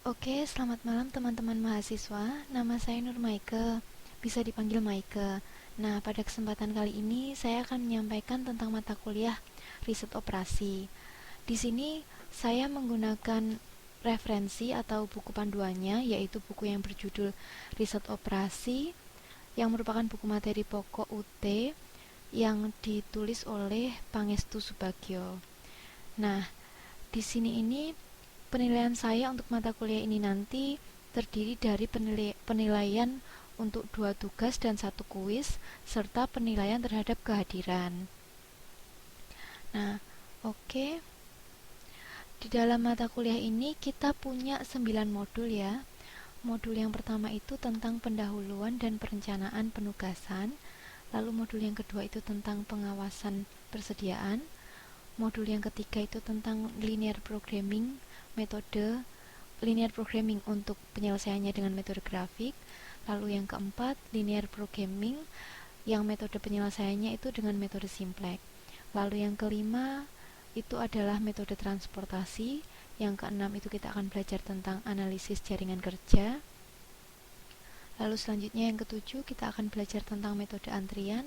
Oke, selamat malam teman-teman mahasiswa. Nama saya Nur Maike, bisa dipanggil Maike. Nah, pada kesempatan kali ini saya akan menyampaikan tentang mata kuliah riset operasi. Di sini saya menggunakan referensi atau buku panduannya, yaitu buku yang berjudul Riset Operasi, yang merupakan buku materi pokok UT yang ditulis oleh Pangestu Subagio. Nah, di sini ini penilaian saya untuk mata kuliah ini nanti terdiri dari penilaian untuk 2 tugas dan 1 kuis, serta penilaian terhadap kehadiran. Nah, oke. Di dalam mata kuliah ini kita punya 9 modul ya. Modul yang pertama itu tentang pendahuluan dan perencanaan penugasan. Lalu modul yang kedua itu tentang pengawasan persediaan. Modul yang ketiga itu tentang linear programming, metode linear programming untuk penyelesaiannya dengan metode grafik. Lalu yang keempat, linear programming yang metode penyelesaiannya itu dengan metode simplex. Lalu yang kelima itu adalah metode transportasi. Yang keenam itu kita akan belajar tentang analisis jaringan kerja. Lalu selanjutnya yang ketujuh kita akan belajar tentang metode antrian.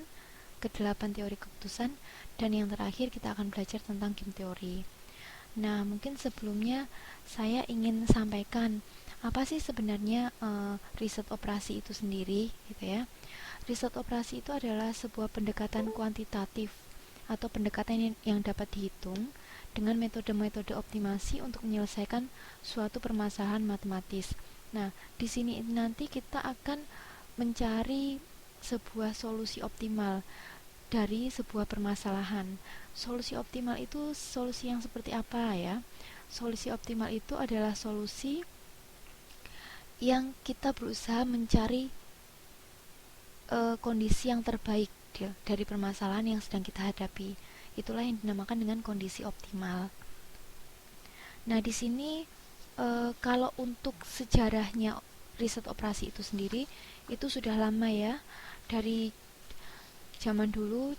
Kedelapan teori keputusan, dan yang terakhir kita akan belajar tentang game teori. Nah, mungkin sebelumnya saya ingin sampaikan apa sih sebenarnya riset operasi itu sendiri, gitu ya. Riset operasi itu adalah sebuah pendekatan kuantitatif atau pendekatan yang dapat dihitung dengan metode-metode optimasi untuk menyelesaikan suatu permasalahan matematis. Nah, di sini nanti kita akan mencari sebuah solusi optimal dari sebuah permasalahan. Solusi optimal itu solusi yang seperti apa ya? Solusi optimal itu adalah solusi yang kita berusaha mencari kondisi yang terbaik dari permasalahan yang sedang kita hadapi. Itulah yang dinamakan dengan kondisi optimal. Nah, di sini kalau untuk sejarahnya riset operasi itu sendiri itu sudah lama ya. Dari zaman dulu,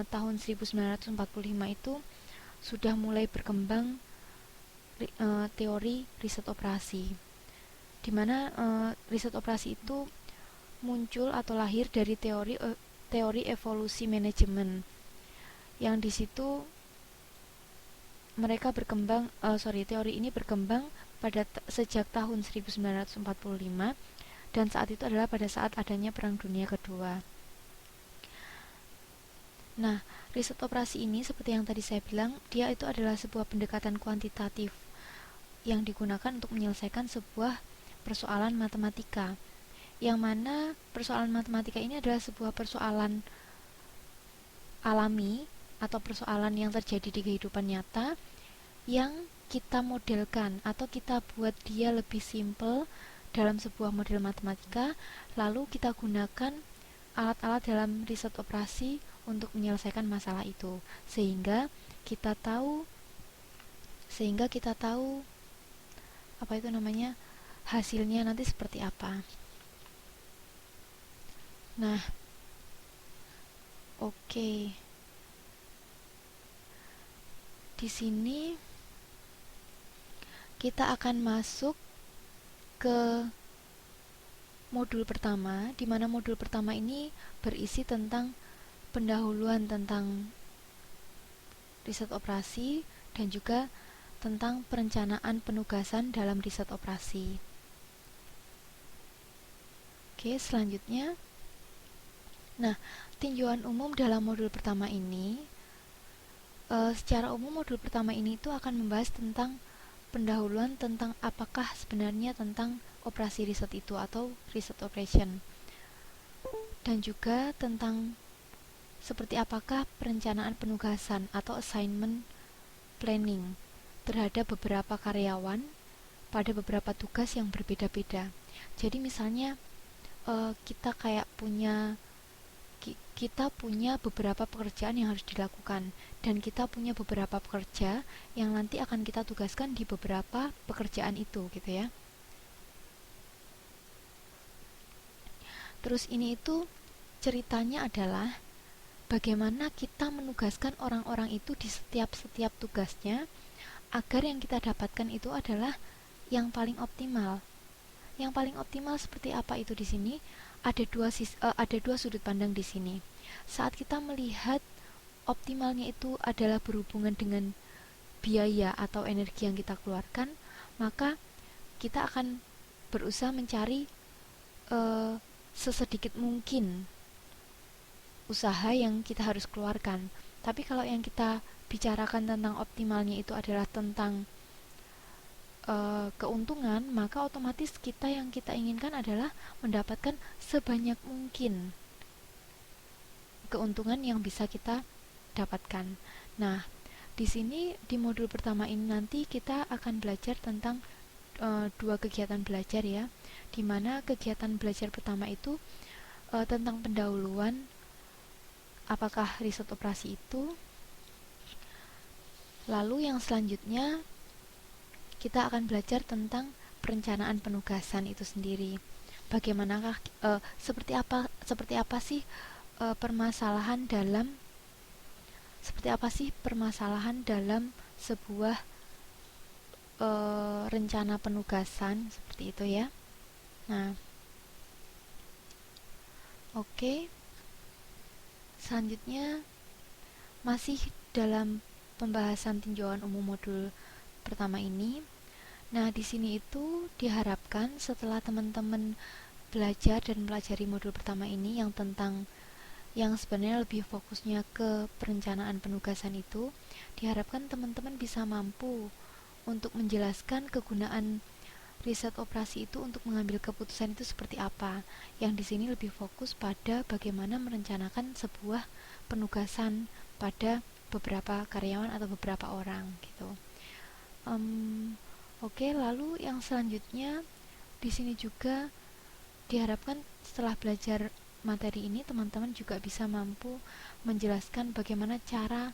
tahun 1945 itu sudah mulai berkembang teori riset operasi, di mana riset operasi itu muncul atau lahir dari teori evolusi manajemen, yang di situ mereka teori ini berkembang sejak tahun 1945, dan saat itu adalah pada saat adanya Perang Dunia Kedua. Nah, riset operasi ini seperti yang tadi saya bilang, dia itu adalah sebuah pendekatan kuantitatif yang digunakan untuk menyelesaikan sebuah persoalan matematika, yang mana persoalan matematika ini adalah sebuah persoalan alami atau persoalan yang terjadi di kehidupan nyata yang kita modelkan atau kita buat dia lebih simpel dalam sebuah model matematika, lalu kita gunakan alat-alat dalam riset operasi untuk menyelesaikan masalah itu, sehingga kita tahu apa itu namanya, hasilnya nanti seperti apa. Nah, oke. Di sini kita akan masuk ke modul pertama, di mana modul pertama ini berisi tentang pendahuluan tentang riset operasi dan juga tentang perencanaan penugasan dalam riset operasi. Oke, selanjutnya. Nah, tinjauan umum dalam modul pertama ini, secara umum modul pertama ini itu akan membahas tentang pendahuluan tentang apakah sebenarnya tentang operasi riset itu atau research operation, dan juga tentang seperti apakah perencanaan penugasan atau assignment planning terhadap beberapa karyawan pada beberapa tugas yang berbeda-beda. Jadi misalnya kita punya beberapa pekerjaan yang harus dilakukan, dan kita punya beberapa pekerja yang nanti akan kita tugaskan di beberapa pekerjaan itu, gitu ya. Terus ini itu ceritanya adalah bagaimana kita menugaskan orang-orang itu di setiap tugasnya agar yang kita dapatkan itu adalah yang paling optimal. Yang paling optimal seperti apa itu di sini? Ada dua sudut pandang di sini. Saat kita melihat optimalnya itu adalah berhubungan dengan biaya atau energi yang kita keluarkan, maka kita akan berusaha mencari sesedikit mungkin usaha yang kita harus keluarkan. Tapi kalau yang kita bicarakan tentang optimalnya itu adalah tentang keuntungan, maka otomatis yang kita inginkan adalah mendapatkan sebanyak mungkin keuntungan yang bisa kita dapatkan. Nah, di sini di modul pertama ini nanti kita akan belajar tentang dua kegiatan belajar ya, dimana kegiatan belajar pertama itu tentang pendahuluan apakah riset operasi itu. Lalu yang selanjutnya kita akan belajar tentang perencanaan penugasan itu sendiri. Bagaimanakah seperti apa sih permasalahan dalam sebuah rencana penugasan seperti itu ya. Nah, oke. Selanjutnya masih dalam pembahasan tinjauan umum modul pertama ini. Nah, di sini itu diharapkan setelah teman-teman belajar dan pelajari modul pertama ini yang sebenarnya lebih fokusnya ke perencanaan penugasan itu, diharapkan teman-teman bisa mampu untuk menjelaskan kegunaan riset operasi itu untuk mengambil keputusan itu seperti apa. Yang di sini lebih fokus pada bagaimana merencanakan sebuah penugasan pada beberapa karyawan atau beberapa orang gitu. Oke, lalu yang selanjutnya di sini juga diharapkan setelah belajar materi ini teman-teman juga bisa mampu menjelaskan bagaimana cara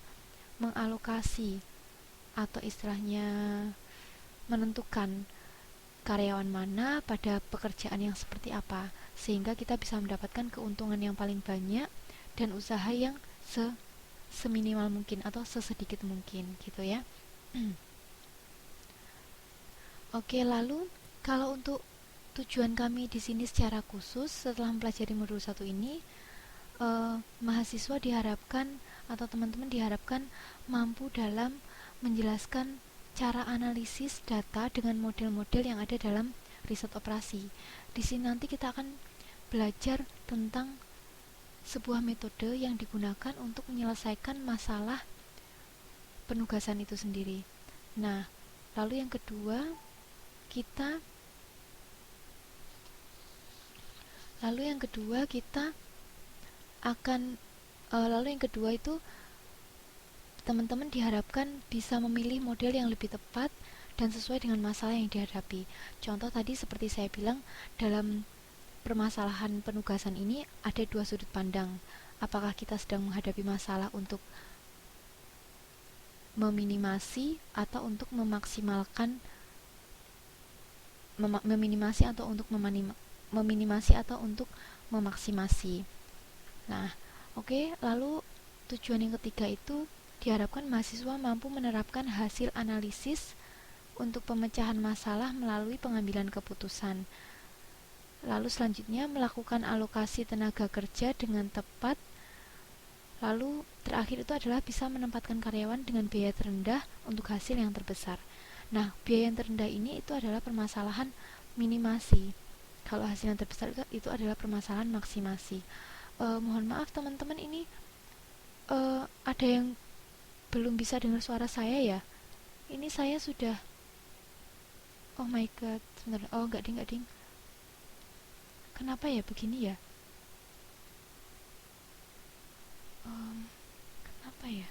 mengalokasi atau istilahnya menentukan karyawan mana pada pekerjaan yang seperti apa, sehingga kita bisa mendapatkan keuntungan yang paling banyak dan usaha yang seminimal mungkin atau sesedikit mungkin gitu ya. Oke, lalu kalau untuk tujuan kami di sini secara khusus setelah mempelajari modul 1 ini, mahasiswa diharapkan atau teman-teman diharapkan mampu dalam menjelaskan cara analisis data dengan model-model yang ada dalam riset operasi. Di sini nanti kita akan belajar tentang sebuah metode yang digunakan untuk menyelesaikan masalah penugasan itu sendiri. Nah, lalu yang kedua kita akan lalu yang kedua itu teman-teman diharapkan bisa memilih model yang lebih tepat dan sesuai dengan masalah yang dihadapi. Contoh tadi seperti saya bilang, dalam permasalahan penugasan ini ada dua sudut pandang. Apakah kita sedang menghadapi masalah untuk meminimasi atau untuk meminimasi atau untuk memaksimasi. Nah, oke, lalu tujuan yang ketiga itu diharapkan mahasiswa mampu menerapkan hasil analisis untuk pemecahan masalah melalui pengambilan keputusan. Lalu selanjutnya melakukan alokasi tenaga kerja dengan tepat. Lalu terakhir itu adalah bisa menempatkan karyawan dengan biaya terendah untuk hasil yang terbesar. Nah, biaya yang terendah ini itu adalah permasalahan minimasi. Kalau hasil yang terbesar itu adalah permasalahan maksimasi. Mohon maaf teman-teman, ini ada yang belum bisa dengar suara saya ya. Ini saya sudah, oh my god, sebentar. Oh enggak ding. Kenapa ya begini ya? Kenapa ya?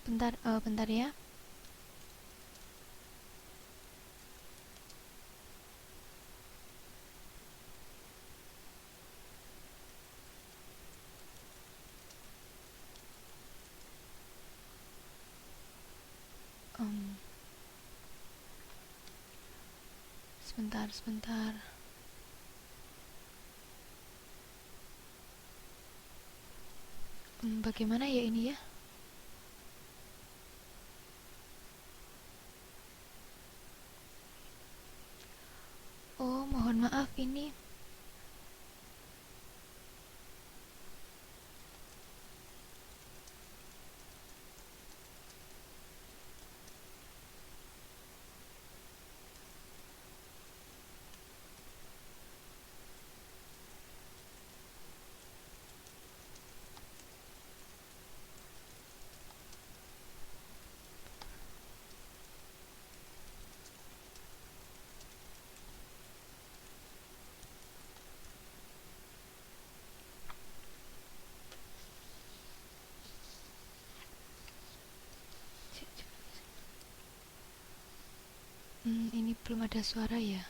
Bentar ya. Sebentar. Bagaimana ya ini ya? ini ini belum ada suara ya.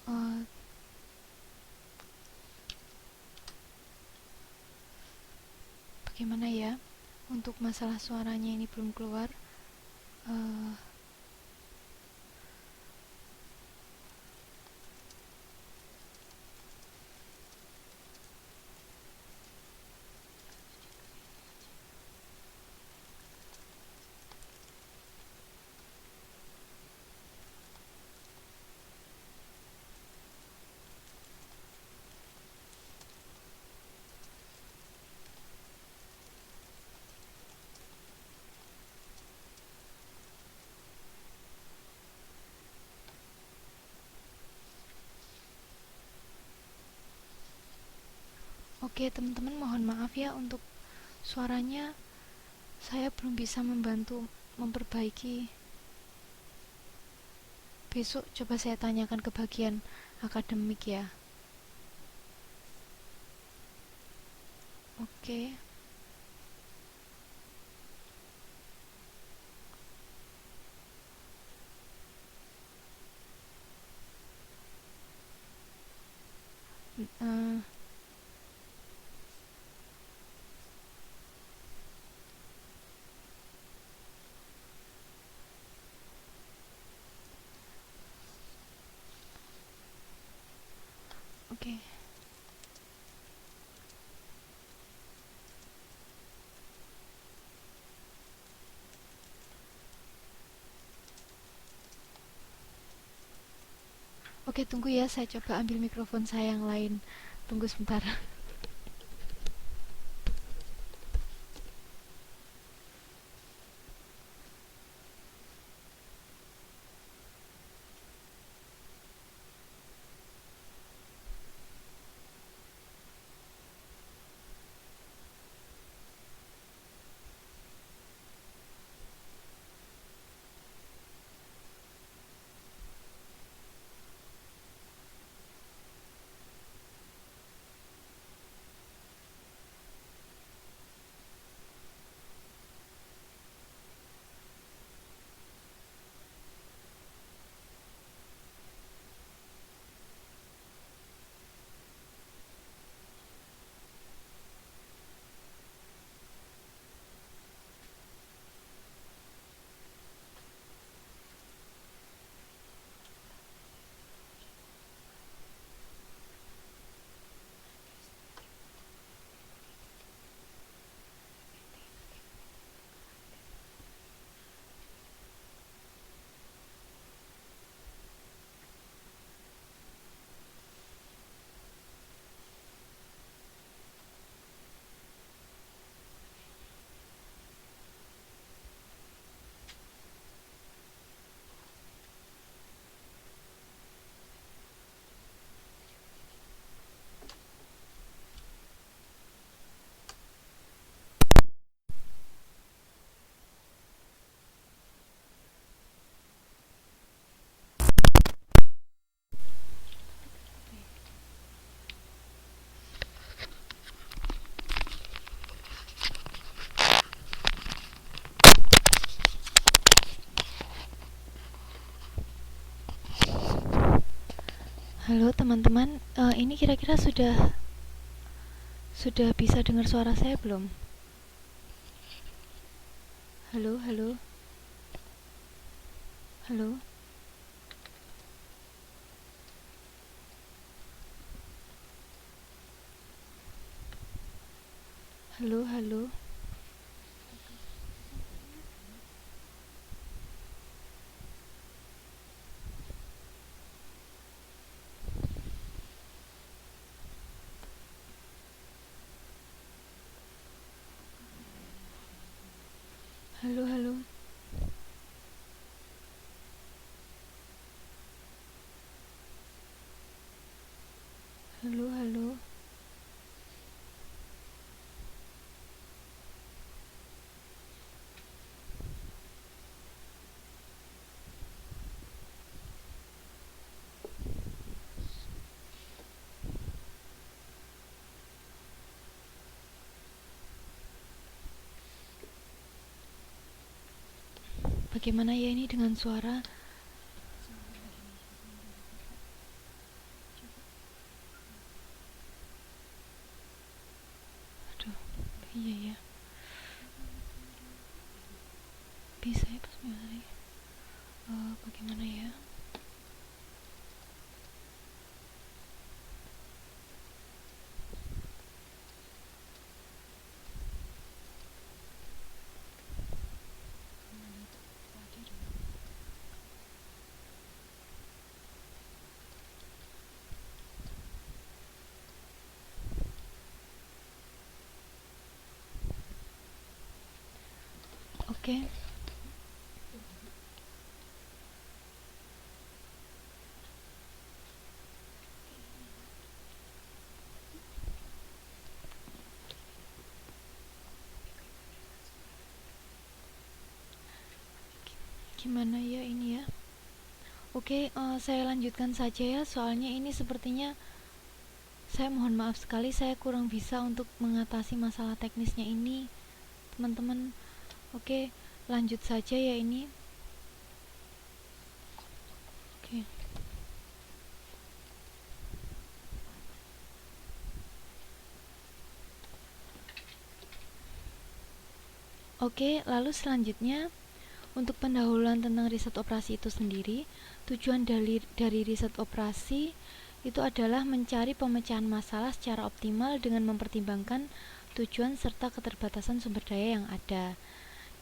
Eh, Bagaimana ya untuk masalah suaranya ini belum keluar. Eh, Oke teman-teman, mohon maaf ya untuk suaranya. Saya belum bisa membantu memperbaiki. Besok coba saya tanyakan ke bagian akademik ya. Oke. Eh, oke. Oke, tunggu ya, saya coba ambil mikrofon saya yang lain. Tunggu sebentar. Halo teman-teman, ini kira-kira sudah bisa dengar suara saya belum? Halo, halo, halo. Halo, halo. Halo, halo. Halo, halo. Bagaimana ya ini dengan suara? Aduh, iya ya. Bisa ya pas hari. Bagaimana ya? Oke. Gimana ya ini ya? Oke, saya lanjutkan saja ya. Soalnya ini sepertinya saya mohon maaf sekali, saya kurang bisa untuk mengatasi masalah teknisnya ini, teman-teman. Oke, lanjut saja ya ini. Oke. Oke, lalu selanjutnya untuk pendahuluan tentang riset operasi itu sendiri, tujuan dari riset operasi itu adalah mencari pemecahan masalah secara optimal dengan mempertimbangkan tujuan serta keterbatasan sumber daya yang ada.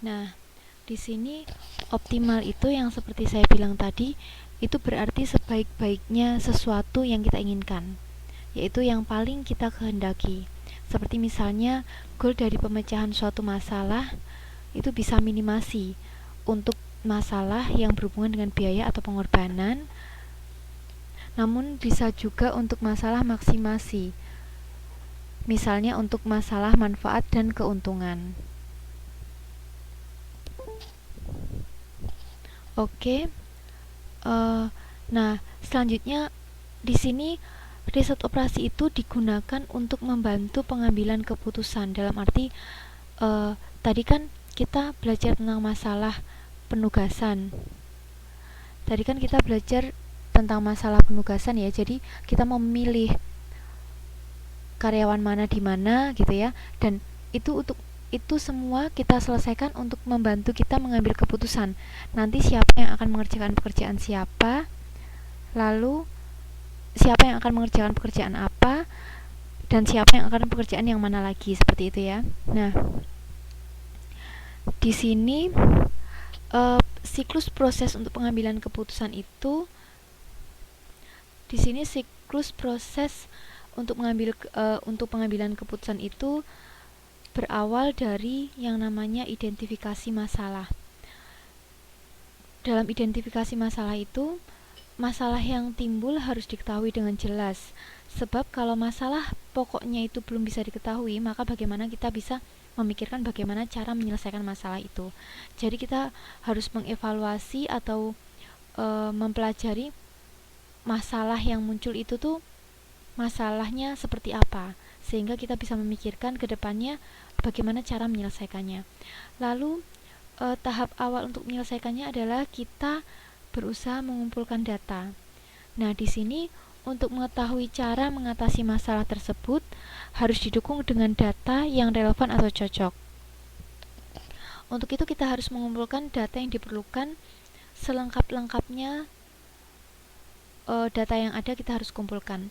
Nah, di sini optimal itu yang seperti saya bilang tadi, itu berarti sebaik-baiknya sesuatu yang kita inginkan, yaitu yang paling kita kehendaki. Seperti misalnya, goal dari pemecahan suatu masalah itu bisa minimasi untuk masalah yang berhubungan dengan biaya atau pengorbanan, namun bisa juga untuk masalah maksimasi, misalnya untuk masalah manfaat dan keuntungan. Oke, nah selanjutnya di sini riset operasi itu digunakan untuk membantu pengambilan keputusan. Dalam arti tadi kan kita belajar tentang masalah penugasan. Tadi kan kita belajar tentang masalah penugasan ya. Jadi kita memilih karyawan mana di mana gitu ya. Dan itu semua kita selesaikan untuk membantu kita mengambil keputusan. Nanti siapa yang akan mengerjakan pekerjaan siapa, lalu siapa yang akan mengerjakan pekerjaan apa, dan siapa yang akan pekerjaan yang mana lagi, seperti itu ya. Nah, di sini siklus proses untuk pengambilan keputusan itu, di sini siklus proses untuk pengambilan keputusan itu berawal dari yang namanya identifikasi masalah. Dalam identifikasi masalah itu, masalah yang timbul harus diketahui dengan jelas. Sebab kalau masalah pokoknya itu belum bisa diketahui, maka bagaimana kita bisa memikirkan bagaimana cara menyelesaikan masalah itu. Jadi kita harus mengevaluasi atau mempelajari masalah yang muncul itu tuh masalahnya seperti apa, sehingga kita bisa memikirkan ke depannya bagaimana cara menyelesaikannya. Lalu tahap awal untuk menyelesaikannya adalah kita berusaha mengumpulkan data. Nah, di sini untuk mengetahui cara mengatasi masalah tersebut harus didukung dengan data yang relevan atau cocok. Untuk itu kita harus mengumpulkan data yang diperlukan selengkap-lengkapnya. Data yang ada kita harus kumpulkan.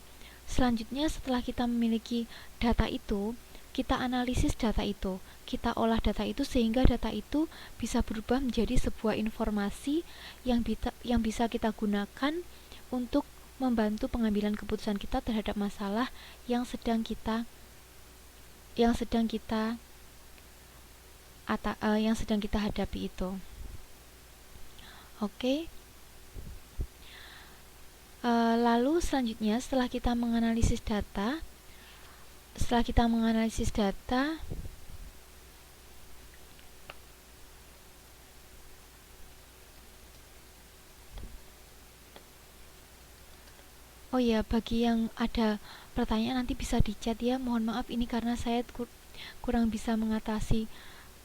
Selanjutnya, setelah kita memiliki data itu, kita analisis data itu, kita olah data itu sehingga data itu bisa berubah menjadi sebuah informasi yang bisa kita gunakan untuk membantu pengambilan keputusan kita terhadap masalah yang sedang kita hadapi itu. Oke. Lalu selanjutnya setelah kita menganalisis data, oh ya, bagi yang ada pertanyaan nanti bisa di chat ya. Mohon maaf ini karena saya kurang bisa mengatasi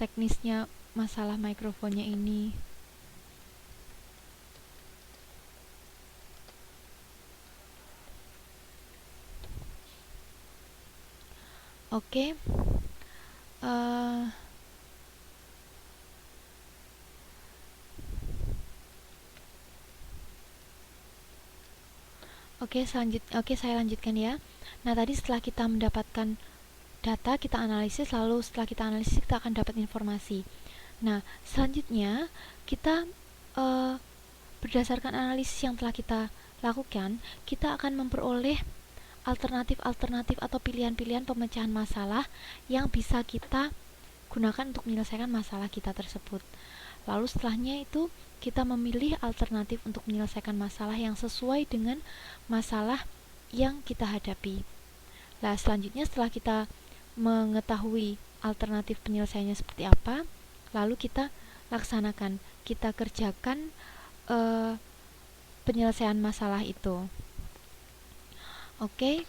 teknisnya masalah mikrofonnya ini. Oke. Saya lanjutkan ya. Nah, tadi setelah kita mendapatkan data, kita analisis, lalu setelah kita analisis kita akan dapat informasi. Nah, selanjutnya kita berdasarkan analisis yang telah kita lakukan, kita akan memperoleh alternatif-alternatif atau pilihan-pilihan pemecahan masalah yang bisa kita gunakan untuk menyelesaikan masalah kita tersebut. Lalu setelahnya itu kita memilih alternatif untuk menyelesaikan masalah yang sesuai dengan masalah yang kita hadapi. Nah, selanjutnya setelah kita mengetahui alternatif penyelesaiannya seperti apa, lalu kita laksanakan, kita kerjakan penyelesaian masalah itu. Oke.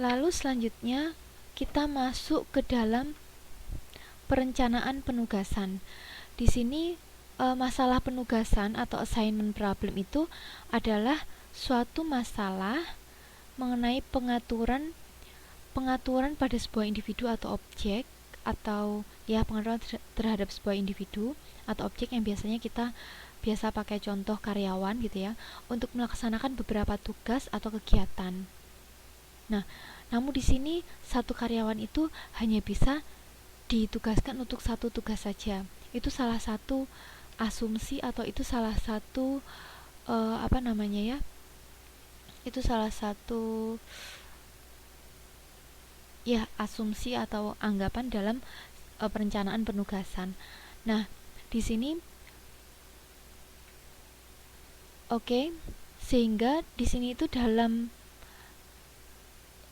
Lalu selanjutnya kita masuk ke dalam perencanaan penugasan. Di sini masalah penugasan atau assignment problem itu adalah suatu masalah mengenai pengaturan pada sebuah individu atau objek, atau ya pengaturan terhadap sebuah individu atau objek yang biasanya kita biasa pakai contoh karyawan gitu ya, untuk melaksanakan beberapa tugas atau kegiatan. Nah, namun di sini satu karyawan itu hanya bisa ditugaskan untuk satu tugas saja. Itu salah satu asumsi atau itu salah satu itu salah satu asumsi atau anggapan dalam perencanaan penugasan. Nah, di sini sehingga di sini itu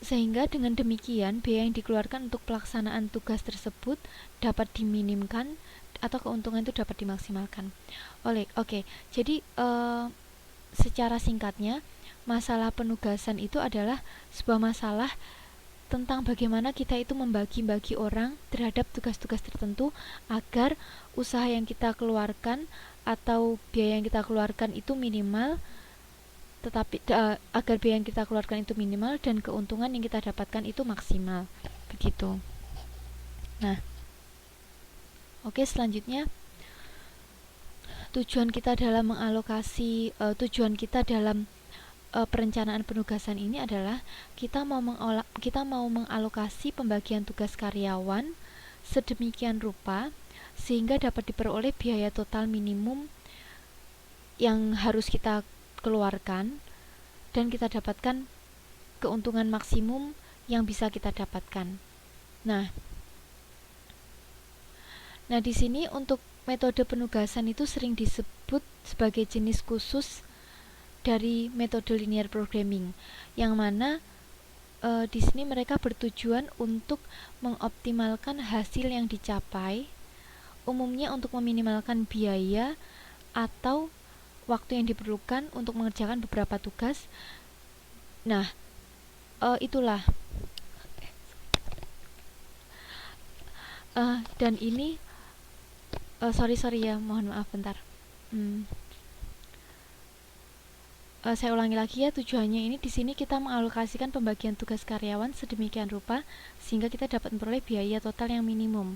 sehingga dengan demikian biaya yang dikeluarkan untuk pelaksanaan tugas tersebut dapat diminimkan atau keuntungan itu dapat dimaksimalkan. Jadi secara singkatnya, masalah penugasan itu adalah sebuah masalah tentang bagaimana kita itu membagi-bagi orang terhadap tugas-tugas tertentu agar usaha yang kita keluarkan atau biaya yang kita keluarkan itu minimal, agar biaya yang kita keluarkan itu minimal dan keuntungan yang kita dapatkan itu maksimal, begitu. Nah, selanjutnya tujuan kita dalam perencanaan penugasan ini adalah kita mau mengalokasi pembagian tugas karyawan sedemikian rupa sehingga dapat diperoleh biaya total minimum yang harus kita keluarkan dan kita dapatkan keuntungan maksimum yang bisa kita dapatkan. Nah, di sini untuk metode penugasan itu sering disebut sebagai jenis khusus dari metode linear programming, yang mana di sini mereka bertujuan untuk mengoptimalkan hasil yang dicapai, umumnya untuk meminimalkan biaya atau waktu yang diperlukan untuk mengerjakan beberapa tugas. Nah, itulah dan ini sorry ya, mohon maaf bentar. Saya ulangi lagi ya, tujuannya ini di sini kita mengalokasikan pembagian tugas karyawan sedemikian rupa sehingga kita dapat memperoleh biaya total yang minimum.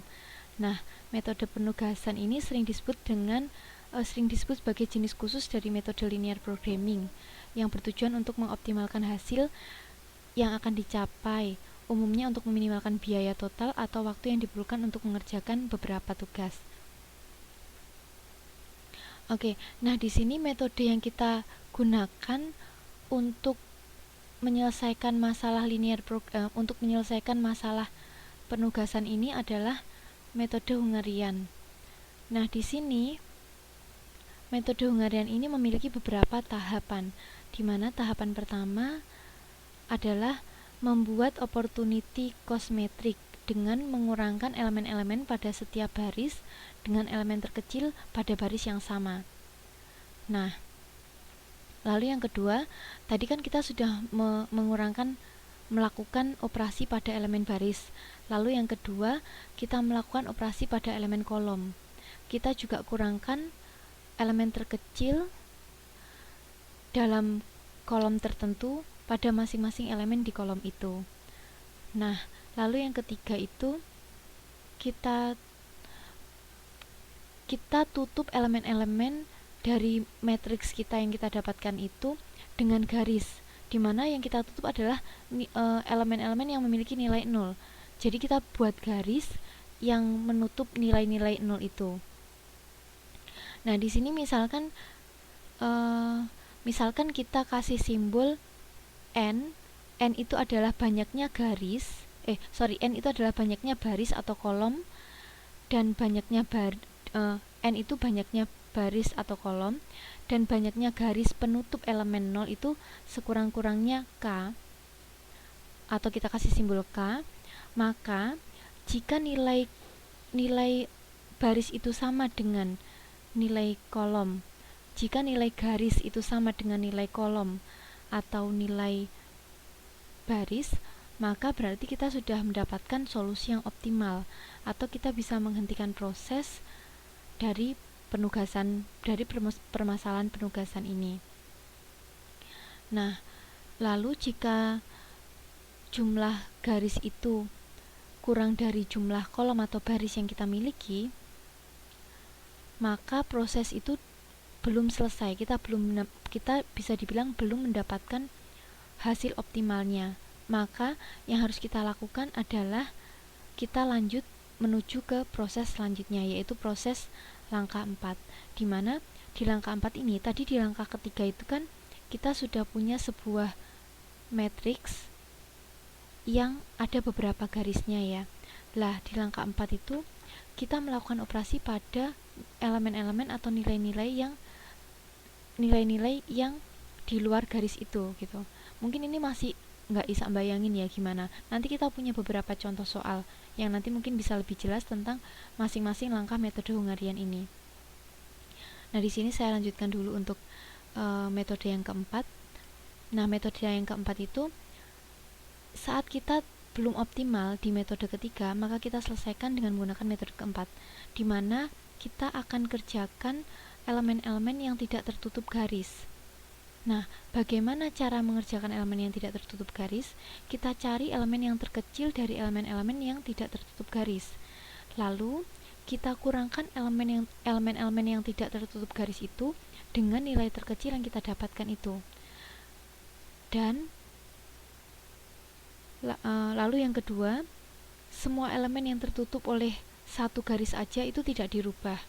Nah, metode penugasan ini sering disebut sebagai jenis khusus dari metode linear programming yang bertujuan untuk mengoptimalkan hasil yang akan dicapai, umumnya untuk meminimalkan biaya total atau waktu yang diperlukan untuk mengerjakan beberapa tugas. Oke, nah di sini metode yang kita gunakan untuk menyelesaikan masalah untuk menyelesaikan masalah penugasan ini adalah metode Hungarian. Nah, di sini metode Hungarian ini memiliki beberapa tahapan, di mana tahapan pertama adalah membuat opportunity cost metric dengan mengurangkan elemen-elemen pada setiap baris dengan elemen terkecil pada baris yang sama. Nah, lalu yang kedua, tadi kan kita sudah melakukan operasi pada elemen baris. Lalu yang kedua, kita melakukan operasi pada elemen kolom. Kita juga kurangkan elemen terkecil dalam kolom tertentu pada masing-masing elemen di kolom itu. Nah, lalu yang ketiga itu kita tutup elemen-elemen dari matriks kita yang kita dapatkan itu dengan garis, di mana yang kita tutup adalah elemen-elemen yang memiliki nilai 0. Jadi kita buat garis yang menutup nilai-nilai 0 itu. Nah, di sini misalkan kita kasih simbol n itu adalah banyaknya garis, n itu adalah banyaknya baris atau kolom, dan banyaknya n itu banyaknya baris atau kolom, dan banyaknya garis penutup elemen 0 itu sekurang-kurangnya k, atau kita kasih simbol k, maka jika nilai baris itu sama dengan nilai kolom, jika nilai garis itu sama dengan nilai kolom atau nilai baris, maka berarti kita sudah mendapatkan solusi yang optimal, atau kita bisa menghentikan proses dari permasalahan penugasan ini. Nah, lalu jika jumlah garis itu kurang dari jumlah kolom atau baris yang kita miliki, maka proses itu belum selesai. Kita bisa dibilang belum mendapatkan hasil optimalnya. Maka yang harus kita lakukan adalah kita lanjut menuju ke proses selanjutnya, yaitu proses langkah 4, di mana di langkah 4 ini, tadi di langkah ketiga itu kan kita sudah punya sebuah matriks yang ada beberapa garisnya ya. Lah, di langkah 4 itu kita melakukan operasi pada elemen-elemen atau nilai-nilai yang di luar garis itu gitu. Mungkin ini masih nggak bisa bayangin ya gimana. Nanti kita punya beberapa contoh soal yang nanti mungkin bisa lebih jelas tentang masing-masing langkah metode Hungarian ini. Nah, di sini saya lanjutkan dulu untuk metode yang keempat. Nah, metode yang keempat itu saat kita belum optimal di metode ketiga, maka kita selesaikan dengan menggunakan metode keempat, di mana kita akan kerjakan elemen-elemen yang tidak tertutup garis. Nah, bagaimana cara mengerjakan elemen yang tidak tertutup garis? Kita cari elemen yang terkecil dari elemen-elemen yang tidak tertutup garis. Lalu, kita kurangkan elemen-elemen yang tidak tertutup garis itu dengan nilai terkecil yang kita dapatkan itu. Dan lalu yang kedua, semua elemen yang tertutup oleh satu garis aja itu tidak dirubah.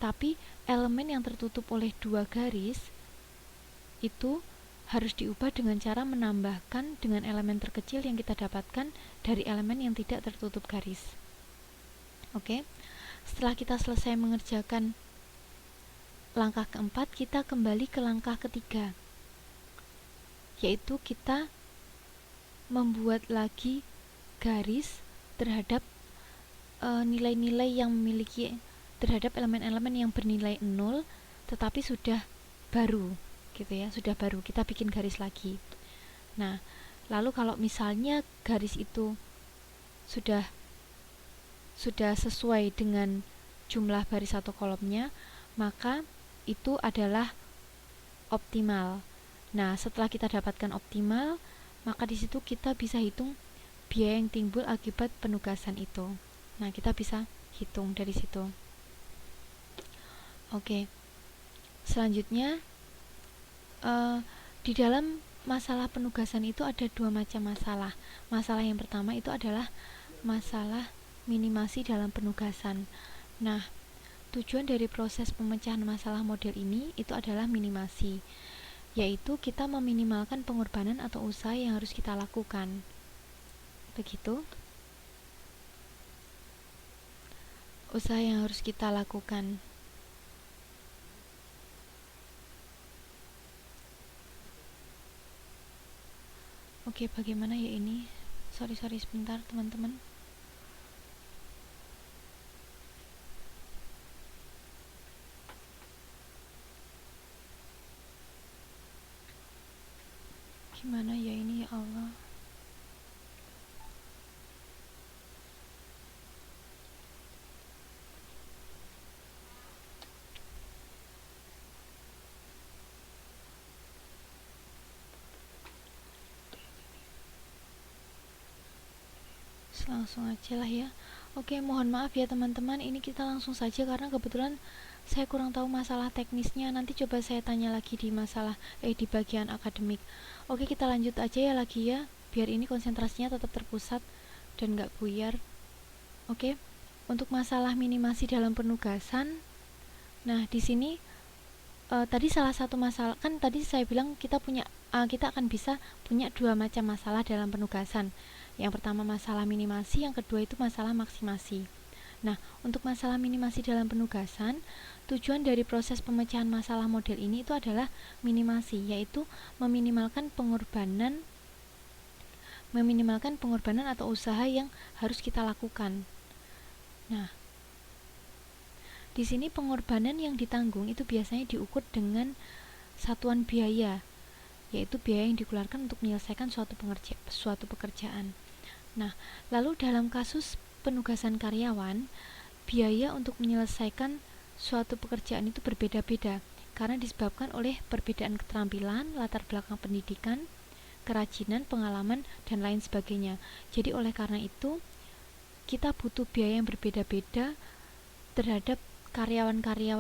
Tapi elemen yang tertutup oleh dua garis itu harus diubah dengan cara menambahkan dengan elemen terkecil yang kita dapatkan dari elemen yang tidak tertutup garis. Oke, setelah kita selesai mengerjakan langkah keempat, kita kembali ke langkah ketiga, yaitu kita membuat lagi garis terhadap nilai-nilai yang memiliki, terhadap elemen-elemen yang bernilai 0 tetapi sudah baru gitu ya, sudah baru, kita bikin garis lagi. Nah, lalu kalau misalnya garis itu sudah sesuai dengan jumlah baris atau kolomnya, maka itu adalah optimal. Nah, setelah kita dapatkan optimal, maka di situ kita bisa hitung biaya yang timbul akibat penugasan itu. Nah, kita bisa hitung dari situ. Oke. Selanjutnya, di dalam masalah penugasan itu ada dua macam masalah. Masalah yang pertama itu adalah masalah minimasi dalam penugasan. Nah, tujuan dari proses pemecahan masalah model ini itu adalah minimasi, yaitu kita meminimalkan pengorbanan atau usaha yang harus kita lakukan. Begitu. Usaha yang harus kita lakukan. Oke, bagaimana ya ini? Sorry sebentar teman-teman. Gimana ya ini ya Allah? Langsung aja lah ya. Oke, mohon maaf ya teman-teman, ini kita langsung saja karena kebetulan saya kurang tahu masalah teknisnya. Nanti coba saya tanya lagi di di bagian akademik. Oke, kita lanjut aja ya lagi ya, biar ini konsentrasinya tetap terpusat dan nggak buyar. Oke, untuk masalah minimasi dalam penugasan. Nah, di sini tadi salah satu masalah kan tadi saya bilang kita akan bisa punya dua macam masalah dalam penugasan. Yang pertama masalah minimasi, yang kedua itu masalah maksimasi. Nah, untuk masalah minimasi dalam penugasan, tujuan dari proses pemecahan masalah model ini itu adalah minimasi, yaitu meminimalkan pengorbanan atau usaha yang harus kita lakukan. Nah, di sini pengorbanan yang ditanggung itu biasanya diukur dengan satuan biaya, yaitu biaya yang dikeluarkan untuk menyelesaikan suatu pekerjaan. Nah, lalu dalam kasus penugasan karyawan, biaya untuk menyelesaikan suatu pekerjaan itu berbeda-beda karena disebabkan oleh perbedaan keterampilan, latar belakang pendidikan, kerajinan, pengalaman, dan lain sebagainya. Jadi oleh karena itu, kita butuh biaya yang berbeda-beda terhadap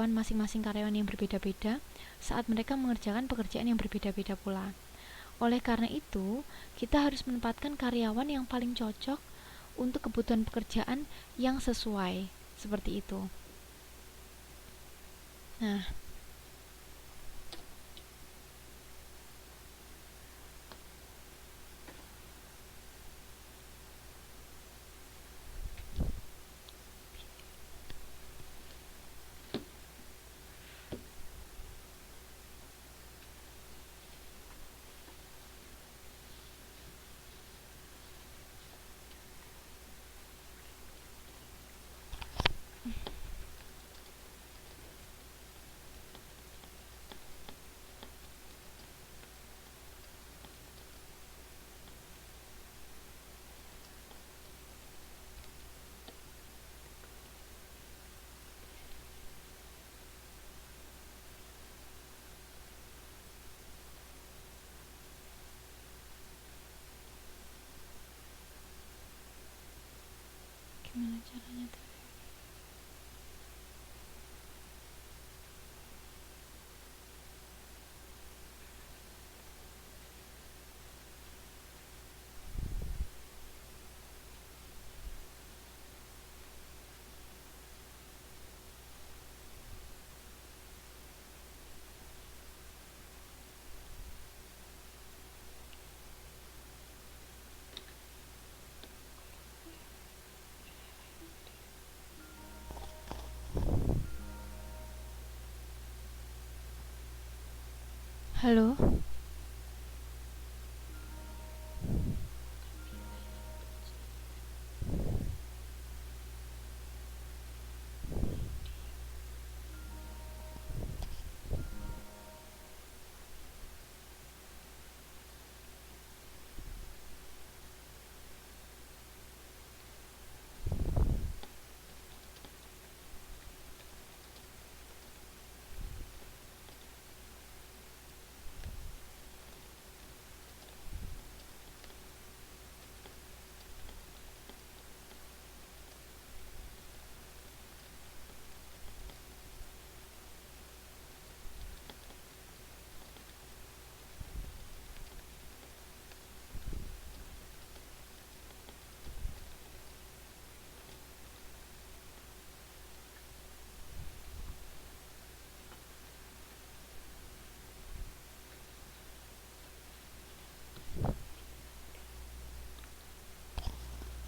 masing-masing karyawan yang berbeda-beda saat mereka mengerjakan pekerjaan yang berbeda-beda pula. Oleh karena itu, kita harus menempatkan karyawan yang paling cocok untuk kebutuhan pekerjaan yang sesuai, seperti itu. Nah, gimana caranya? Halo?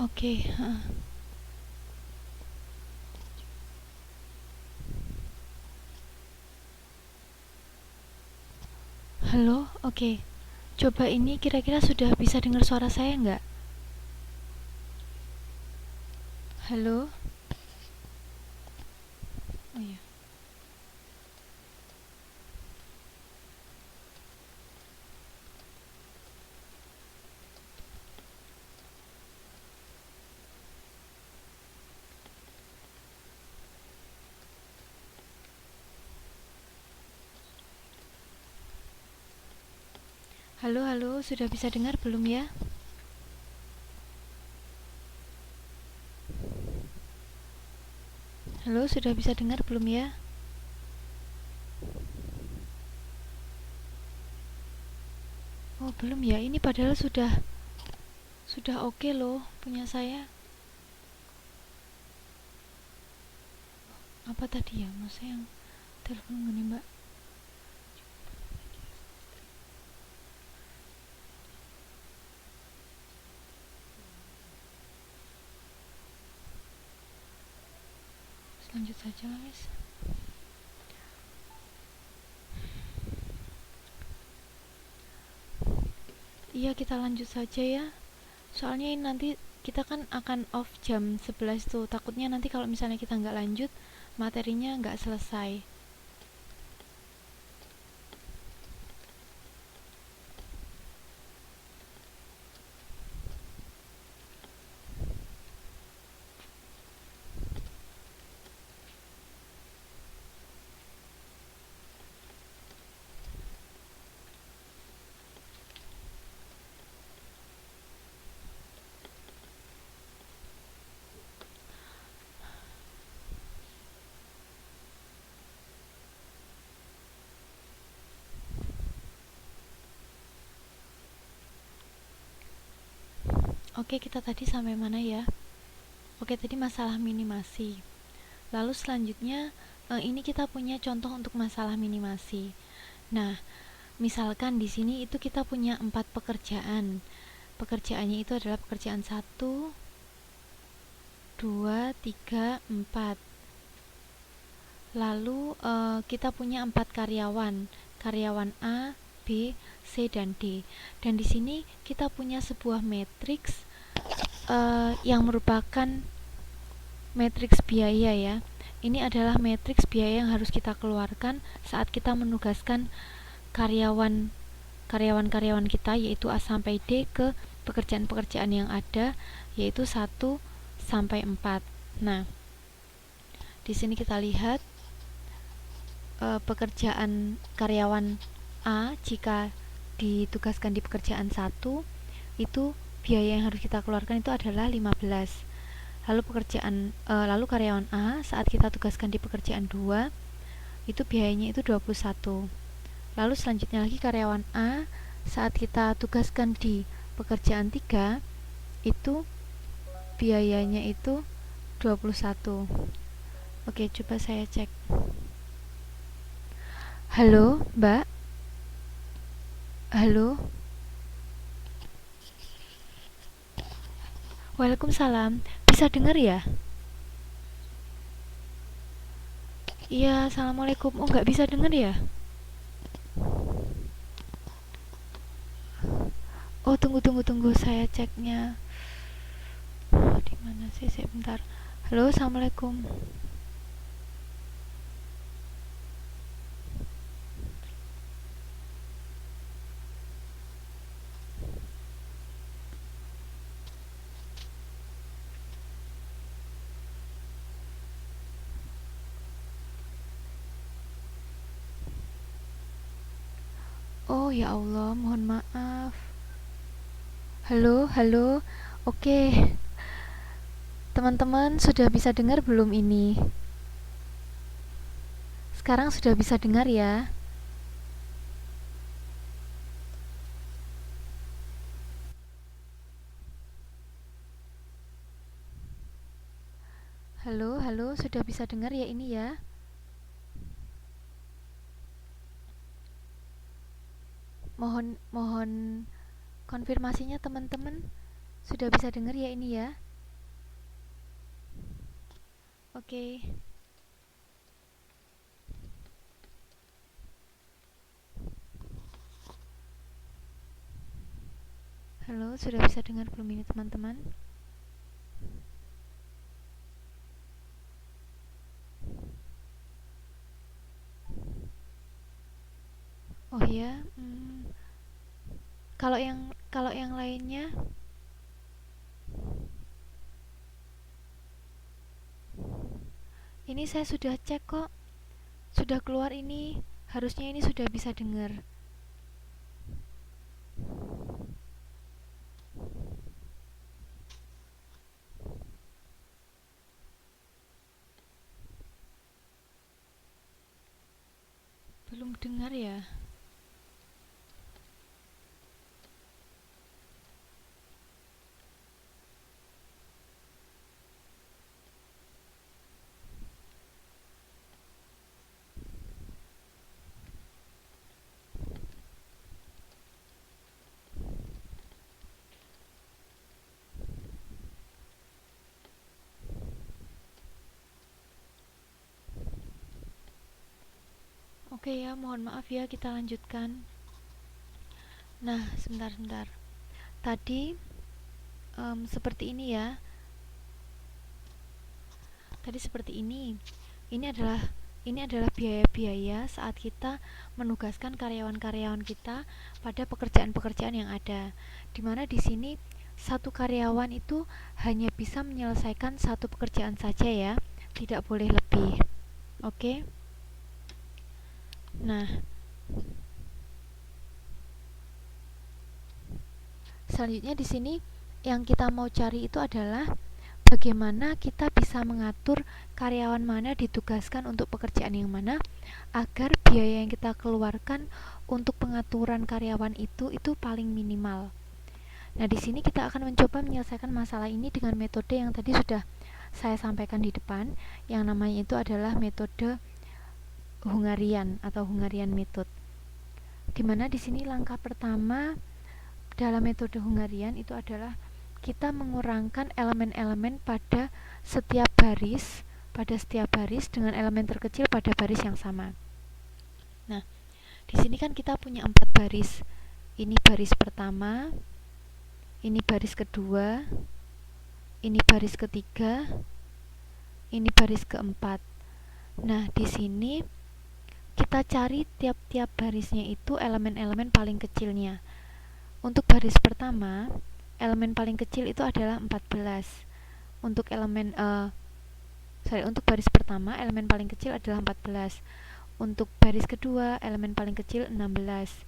Oke. Halo, oke. Coba ini kira-kira sudah bisa dengar suara saya nggak? Halo? Oh iya. Halo, halo, sudah bisa dengar belum ya? Halo, sudah bisa dengar belum ya? Oh, belum ya. Ini padahal sudah oke loh punya saya. Apa tadi ya? Maksudnya yang telepon gini, Mbak. Lanjut saja, guys. Iya, kita lanjut saja ya. Soalnya ini nanti kita kan akan off jam 11 tuh. Takutnya nanti kalau misalnya kita nggak lanjut, materinya nggak selesai. Oke, kita tadi sampai mana ya? Oke, tadi masalah minimasi. Lalu selanjutnya, ini kita punya contoh untuk masalah minimasi. Nah, misalkan di sini itu kita punya 4 pekerjaan. Pekerjaannya itu adalah pekerjaan 1, 2, 3, 4. Lalu kita punya 4 karyawan. Karyawan A, B, C, dan D. Dan di sini kita punya sebuah matriks yang merupakan matriks biaya ya. Ini adalah matriks biaya yang harus kita keluarkan saat kita menugaskan karyawan-karyawan kita yaitu A sampai D ke pekerjaan-pekerjaan yang ada yaitu 1 sampai 4. Nah, di sini kita lihat pekerjaan karyawan A jika ditugaskan di pekerjaan 1 itu biaya yang harus kita keluarkan itu adalah 15. Lalu karyawan A saat kita tugaskan di pekerjaan 2 itu biayanya itu 21. Lalu selanjutnya lagi karyawan A saat kita tugaskan di pekerjaan 3 itu biayanya itu 21. Oke, coba saya cek. Halo, Mbak? Halo? Waalaikumsalam. Bisa dengar ya? Iya, assalamualaikum. Oh, nggak bisa dengar ya? Oh, tunggu. Saya ceknya. Di mana sih? Bentar. Halo, assalamualaikum. Oh, ya Allah, mohon maaf. Halo. Oke. Teman-teman sudah bisa dengar belum ini? Sekarang sudah bisa dengar ya? Halo, sudah bisa dengar ya ini ya? Mohon konfirmasinya teman-teman. Sudah bisa dengar ya ini ya? Oke. Halo, sudah bisa dengar belum ini teman-teman? Oh ya, kalau yang lainnya, ini saya sudah cek kok, sudah keluar ini, harusnya ini sudah bisa dengar. Belum dengar ya? Oke ya, mohon maaf ya, kita lanjutkan. Nah, sebentar-sebentar. Tadi seperti ini ya. Tadi seperti ini. Ini adalah biaya-biaya saat kita menugaskan karyawan-karyawan kita pada pekerjaan-pekerjaan yang ada. Dimana di sini satu karyawan itu hanya bisa menyelesaikan satu pekerjaan saja ya, tidak boleh lebih. Oke. Nah, selanjutnya di sini yang kita mau cari itu adalah bagaimana kita bisa mengatur karyawan mana ditugaskan untuk pekerjaan yang mana agar biaya yang kita keluarkan untuk pengaturan karyawan itu paling minimal. Nah, di sini kita akan mencoba menyelesaikan masalah ini dengan metode yang tadi sudah saya sampaikan di depan, yang namanya itu adalah metode Hungarian atau Hungarian method. Dimana di sini langkah pertama dalam metode Hungarian itu adalah kita mengurangkan elemen-elemen pada setiap baris dengan elemen terkecil pada baris yang sama. Nah, di sini kan kita punya 4 baris. Ini baris pertama, ini baris kedua, ini baris ketiga, ini baris keempat. Nah, di sini kita cari tiap-tiap barisnya itu elemen-elemen paling kecilnya. Untuk baris pertama, elemen paling kecil itu adalah 14. Untuk untuk baris pertama, elemen paling kecil adalah 14. Untuk baris kedua, elemen paling kecil 16.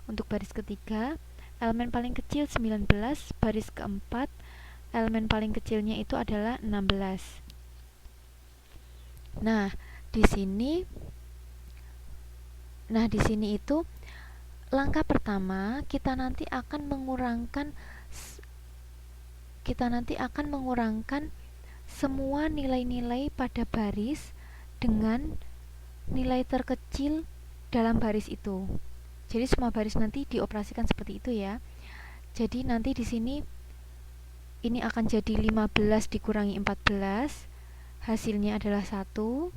Untuk baris ketiga, elemen paling kecil 19. Baris keempat, elemen paling kecilnya itu adalah 16. Nah, di sini itu langkah pertama kita nanti akan mengurangkan semua nilai-nilai pada baris dengan nilai terkecil dalam baris itu. Jadi semua baris nanti dioperasikan seperti itu ya. Jadi nanti di sini ini akan jadi 15 dikurangi 14, hasilnya adalah 1.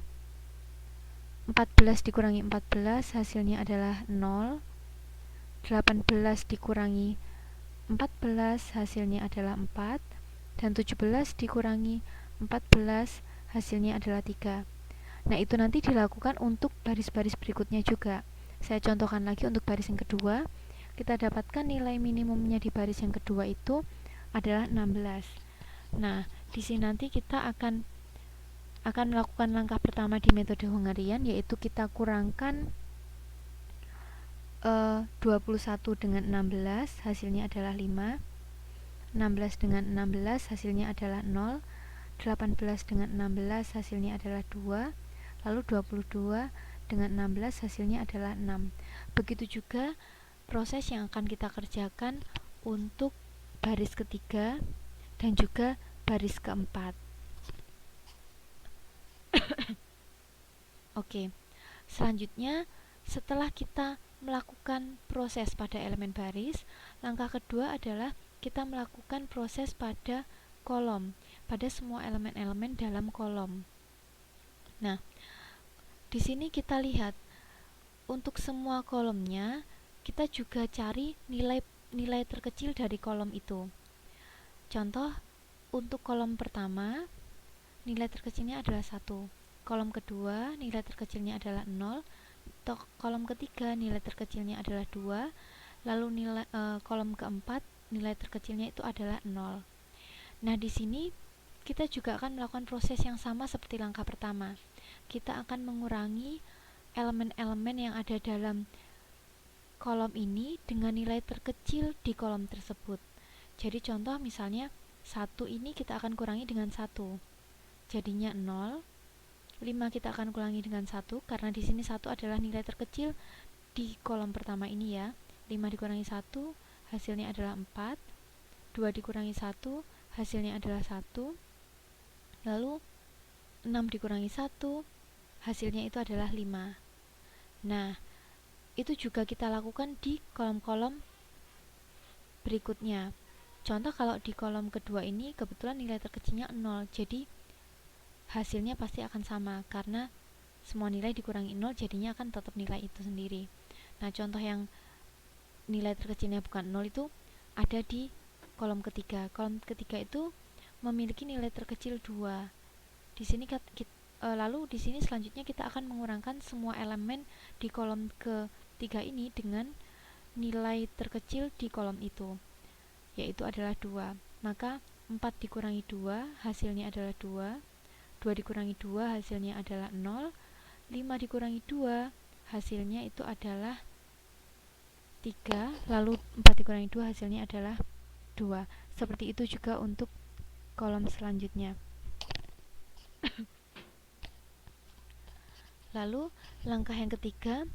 14 dikurangi 14, hasilnya adalah 0. 18 dikurangi 14, hasilnya adalah 4. Dan 17 dikurangi 14, hasilnya adalah 3. Nah, itu nanti dilakukan untuk baris-baris berikutnya juga. Saya contohkan lagi untuk baris yang kedua. Kita dapatkan nilai minimumnya di baris yang kedua itu adalah 16. Nah, di sini nanti kita akan melakukan langkah pertama di metode Hungarian, yaitu kita kurangkan 21 dengan 16, hasilnya adalah 5. 16 dengan 16, hasilnya adalah 0. 18 dengan 16, hasilnya adalah 2. Lalu 22 dengan 16, hasilnya adalah 6. Begitu juga proses yang akan kita kerjakan untuk baris ketiga dan juga baris keempat. Oke, selanjutnya setelah kita melakukan proses pada elemen baris, langkah kedua adalah kita melakukan proses pada kolom, pada semua elemen-elemen dalam kolom. Nah, di sini kita lihat untuk semua kolomnya kita juga cari nilai terkecil dari kolom itu. Contoh, untuk kolom pertama nilai terkecilnya adalah 1. Kolom kedua nilai terkecilnya adalah 0. Kolom ketiga nilai terkecilnya adalah 2. Lalu kolom keempat nilai terkecilnya itu adalah 0. Nah, di sini kita juga akan melakukan proses yang sama seperti langkah pertama. Kita akan mengurangi elemen-elemen yang ada dalam kolom ini dengan nilai terkecil di kolom tersebut. Jadi contoh misalnya 1 ini kita akan kurangi dengan 1. Jadinya 0. 5 kita akan kurangi dengan 1 karena di sini 1 adalah nilai terkecil di kolom pertama ini ya. 5 dikurangi 1 hasilnya adalah 4. 2 dikurangi 1 hasilnya adalah 1. Lalu 6 dikurangi 1 hasilnya itu adalah 5. Nah, itu juga kita lakukan di kolom-kolom berikutnya. Contoh kalau di kolom kedua ini kebetulan nilai terkecilnya 0, jadi hasilnya pasti akan sama karena semua nilai dikurangi 0 jadinya akan tetap nilai itu sendiri. Nah, contoh yang nilai terkecilnya bukan 0 itu ada di kolom ketiga. Kolom ketiga itu memiliki nilai terkecil 2. Di sini lalu di sini selanjutnya kita akan mengurangkan semua elemen di kolom ketiga ini dengan nilai terkecil di kolom itu, yaitu adalah 2. Maka 4 dikurangi 2 hasilnya adalah 2. 2 dikurangi 2 hasilnya adalah 0. 5 dikurangi 2 hasilnya itu adalah 3. Lalu 4 dikurangi 2 hasilnya adalah 2. Seperti itu juga untuk kolom selanjutnya. Lalu langkah yang ketiga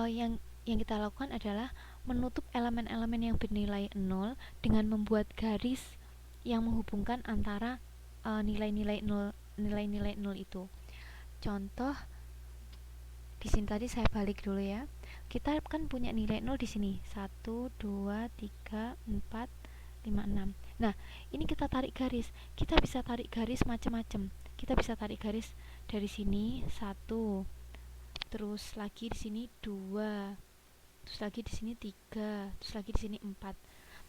yang kita lakukan adalah menutup elemen-elemen yang bernilai 0 dengan membuat garis yang menghubungkan antara nilai-nilai 0 itu. Contoh di sini tadi saya balik dulu ya. Kita kan punya nilai 0 di sini. 1 2 3 4 5 6. Nah, ini kita tarik garis. Kita bisa tarik garis macam-macam. Kita bisa tarik garis dari sini 1. Terus lagi di sini 2. Terus lagi di sini 3. Terus lagi di sini 4.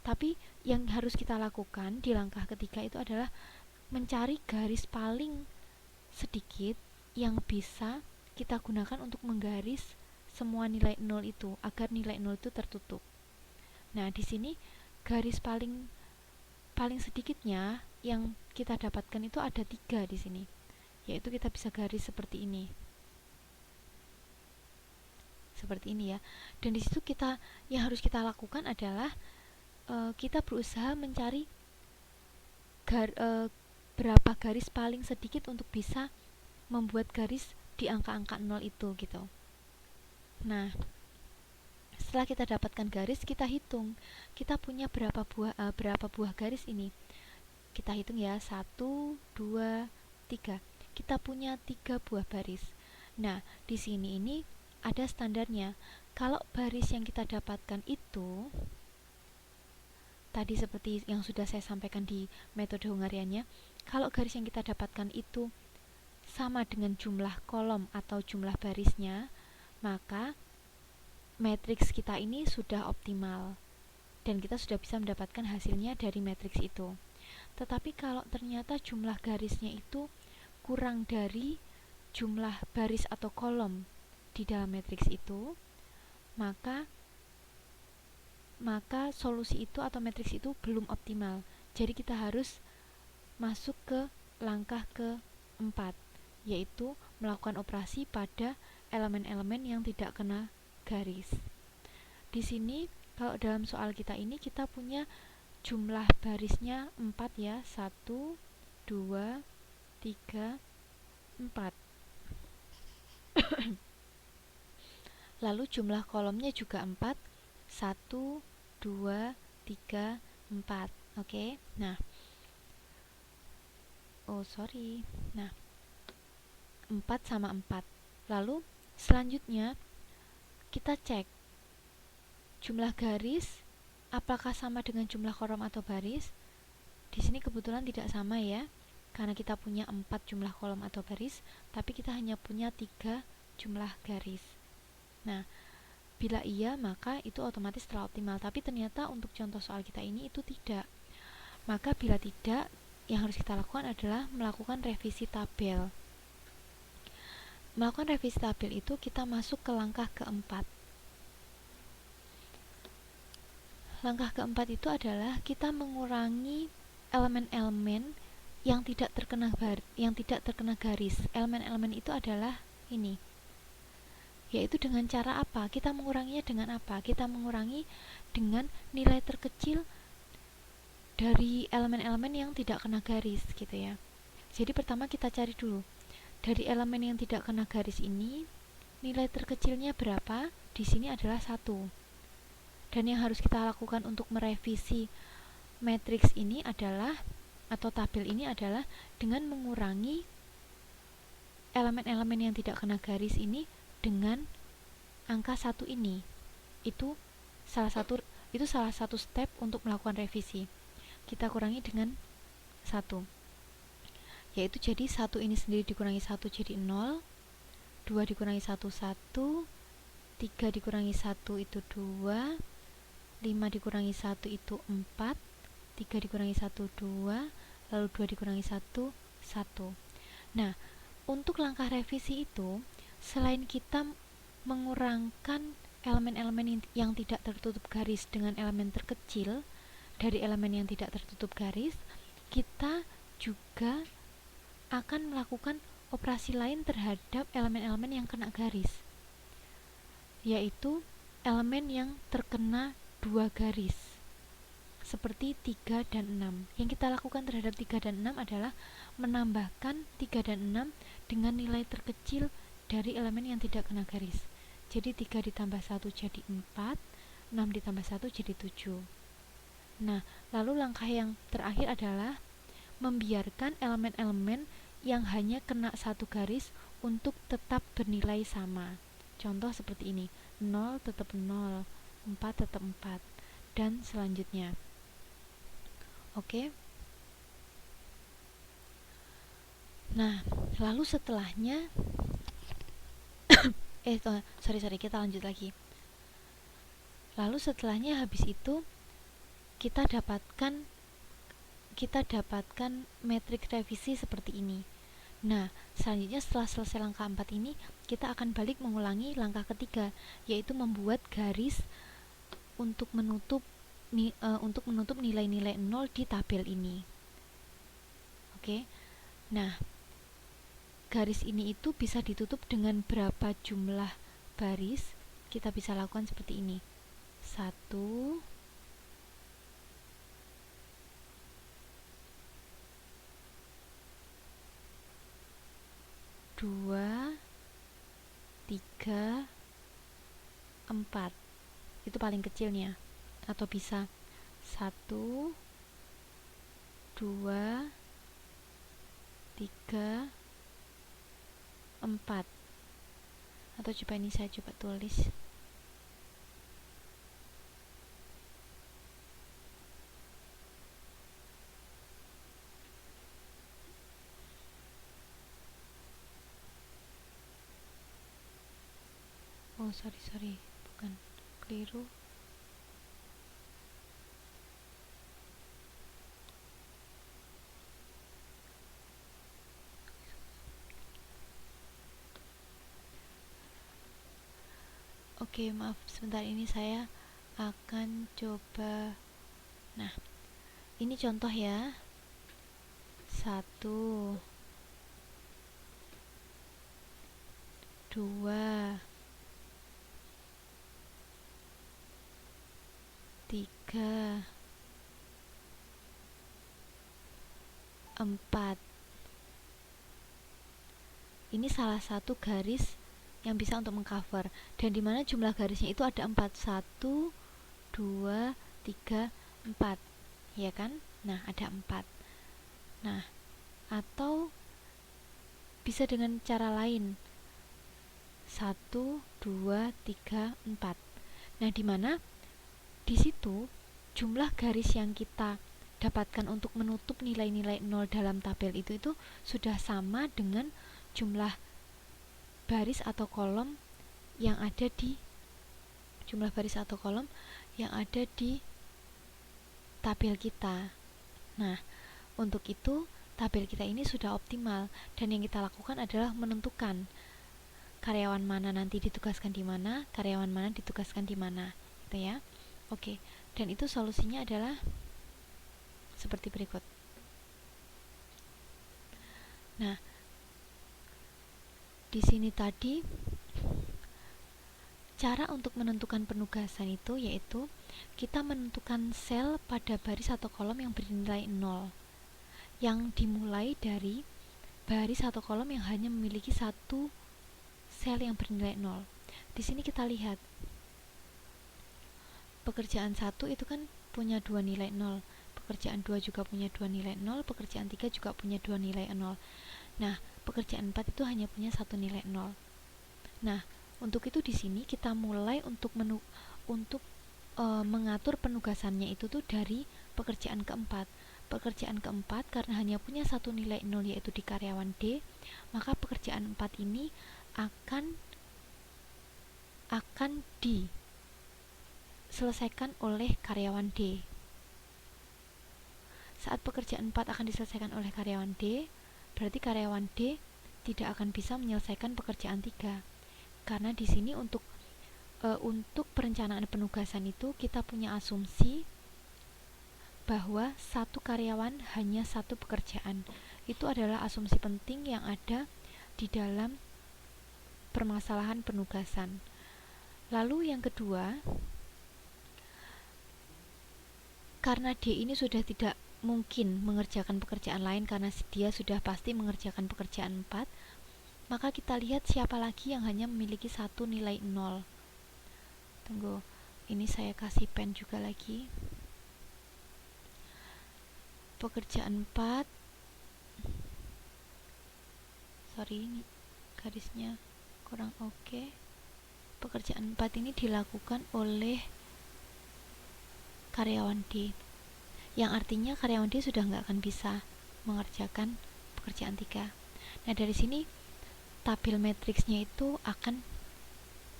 Tapi yang harus kita lakukan di langkah ketiga itu adalah mencari garis paling sedikit yang bisa kita gunakan untuk menggaris semua nilai 0 itu agar nilai 0 itu tertutup. Nah, di sini garis paling sedikitnya yang kita dapatkan itu ada 3 di sini. Yaitu kita bisa garis seperti ini. Seperti ini ya. Dan di situ yang harus kita lakukan adalah kita berusaha mencari berapa garis paling sedikit untuk bisa membuat garis di angka-angka 0 itu gitu. Nah, setelah kita dapatkan garis, kita hitung kita punya berapa buah garis ini. Kita hitung ya, 1 2 3. Kita punya 3 buah baris. Nah, di sini ini ada standarnya. Kalau baris yang kita dapatkan itu tadi seperti yang sudah saya sampaikan di metode Hungariannya, kalau garis yang kita dapatkan itu sama dengan jumlah kolom atau jumlah barisnya, maka matriks kita ini sudah optimal dan kita sudah bisa mendapatkan hasilnya dari matriks itu. Tetapi kalau ternyata jumlah garisnya itu kurang dari jumlah baris atau kolom di dalam matriks itu, maka solusi itu atau matriks itu belum optimal. Jadi kita harus masuk ke langkah keempat, yaitu melakukan operasi pada elemen-elemen yang tidak kena garis. Di sini kalau dalam soal kita ini kita punya jumlah barisnya 4 ya, 1 2 3 4. Lalu jumlah kolomnya juga 4, 1 2 3 4. Oke. Nah, Nah, 4 sama 4. Lalu selanjutnya kita cek jumlah garis apakah sama dengan jumlah kolom atau baris. Di sini kebetulan tidak sama ya, karena kita punya 4 jumlah kolom atau baris, tapi kita hanya punya 3 jumlah garis. Nah, bila iya, maka itu otomatis telah optimal. Tapi ternyata untuk contoh soal kita ini itu tidak. Maka bila tidak, yang harus kita lakukan adalah melakukan revisi tabel. Melakukan revisi tabel itu kita masuk ke langkah keempat. Langkah keempat itu adalah kita mengurangi elemen-elemen yang tidak terkena garis. Elemen-elemen itu adalah ini. Yaitu dengan cara apa? Kita menguranginya dengan apa? Kita mengurangi dengan nilai terkecil dari elemen-elemen yang tidak kena garis gitu ya. Jadi pertama kita cari dulu. Dari elemen yang tidak kena garis ini, nilai terkecilnya berapa? Di sini adalah 1. Dan yang harus kita lakukan untuk merevisi matriks ini adalah, atau tabel ini adalah, dengan mengurangi elemen-elemen yang tidak kena garis ini dengan angka 1 ini. Itu salah satu step untuk melakukan revisi. Kita kurangi dengan 1. Yaitu jadi 1 ini sendiri dikurangi 1 jadi 0, 2 dikurangi 1 1, 3 dikurangi 1 itu 2, 5 dikurangi 1 itu 4, 3 dikurangi 1 2, lalu 2 dikurangi 1 1. Nah, untuk langkah revisi itu, selain kita mengurangkan elemen-elemen yang tidak tertutup garis dengan elemen terkecil dari elemen yang tidak tertutup garis, kita juga akan melakukan operasi lain terhadap elemen-elemen yang kena garis, yaitu elemen yang terkena 2 garis seperti 3 dan 6. Yang kita lakukan terhadap 3 dan 6 adalah menambahkan 3 dan 6 dengan nilai terkecil dari elemen yang tidak kena garis. Jadi 3 ditambah 1 jadi 4, 6 ditambah 1 jadi 7. Nah, lalu langkah yang terakhir adalah membiarkan elemen-elemen yang hanya kena 1 garis untuk tetap bernilai sama. Contoh seperti ini, 0 tetap 0, 4 tetap 4, dan selanjutnya. Oke. Nah, lalu setelahnya kita lanjut lagi. Lalu setelahnya habis itu kita dapatkan matriks revisi seperti ini. Nah, selanjutnya setelah selesai langkah 4 ini, kita akan balik mengulangi langkah ketiga, yaitu membuat garis untuk menutup nilai-nilai 0 di tabel ini. Oke. Nah, garis ini itu bisa ditutup dengan berapa jumlah baris? Kita bisa lakukan seperti ini. 1, 2, 3, 4. Itu paling kecilnya. Atau bisa 1, 2, 3, 4. Atau coba ini saya coba tulis. Oh, sorry, bukan, keliru. Oke, maaf, sebentar, ini saya akan coba. Nah, ini contoh ya. 1, 2, 3, 4. Ini salah satu garis yang bisa untuk mengcover, dan dimana jumlah garisnya itu ada 4, 1, 2, 3, 4, ya kan? Nah, ada 4. Nah, atau bisa dengan cara lain, 1, 2, 3, 4. Nah, dimana di situ jumlah garis yang kita dapatkan untuk menutup nilai-nilai 0 dalam tabel itu sudah sama dengan jumlah baris atau kolom yang ada di tabel kita. Nah, untuk itu tabel kita ini sudah optimal, dan yang kita lakukan adalah menentukan karyawan mana nanti ditugaskan di mana, karyawan mana ditugaskan di mana, gitu ya. Oke, dan itu solusinya adalah seperti berikut. Nah, di sini tadi cara untuk menentukan penugasan itu yaitu kita menentukan sel pada baris atau kolom yang bernilai 0, yang dimulai dari baris atau kolom yang hanya memiliki satu sel yang bernilai 0. Di sini kita lihat pekerjaan 1 itu kan punya 2 nilai 0, pekerjaan 2 juga punya 2 nilai 0, pekerjaan 3 juga punya 2 nilai 0. Nah, pekerjaan 4 itu hanya punya 1 nilai 0. Nah, untuk itu di sini kita mulai untuk mengatur penugasannya itu tuh dari pekerjaan keempat. Pekerjaan keempat karena hanya punya satu nilai 0 yaitu di karyawan D, maka pekerjaan 4 ini akan diselesaikan oleh karyawan D. Saat pekerjaan 4 akan diselesaikan oleh karyawan D, berarti karyawan D tidak akan bisa menyelesaikan pekerjaan 3. Karena di sini untuk perencanaan penugasan itu kita punya asumsi bahwa satu karyawan hanya satu pekerjaan. Itu adalah asumsi penting yang ada di dalam permasalahan penugasan. Lalu yang kedua, karena D ini sudah tidak mungkin mengerjakan pekerjaan lain karena dia sudah pasti mengerjakan pekerjaan 4, maka kita lihat siapa lagi yang hanya memiliki satu nilai 0. Tunggu, ini saya kasih pen juga lagi. Pekerjaan 4, sorry ini garisnya kurang oke. Pekerjaan 4 ini dilakukan oleh karyawan D, yang artinya karyawan D sudah nggak akan bisa mengerjakan pekerjaan 3. Nah, dari sini tabel matriksnya itu akan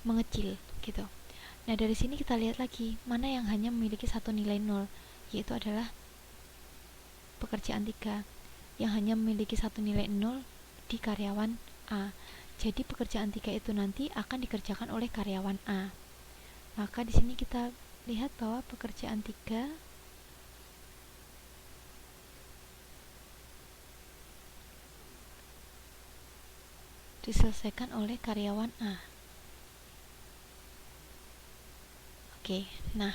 mengecil gitu. Nah, dari sini kita lihat lagi mana yang hanya memiliki satu nilai 0, yaitu adalah pekerjaan 3 yang hanya memiliki satu nilai 0 di karyawan A. Jadi pekerjaan 3 itu nanti akan dikerjakan oleh karyawan A. Maka di sini kita lihat bahwa pekerjaan 3 diselesaikan oleh karyawan A. Oke, nah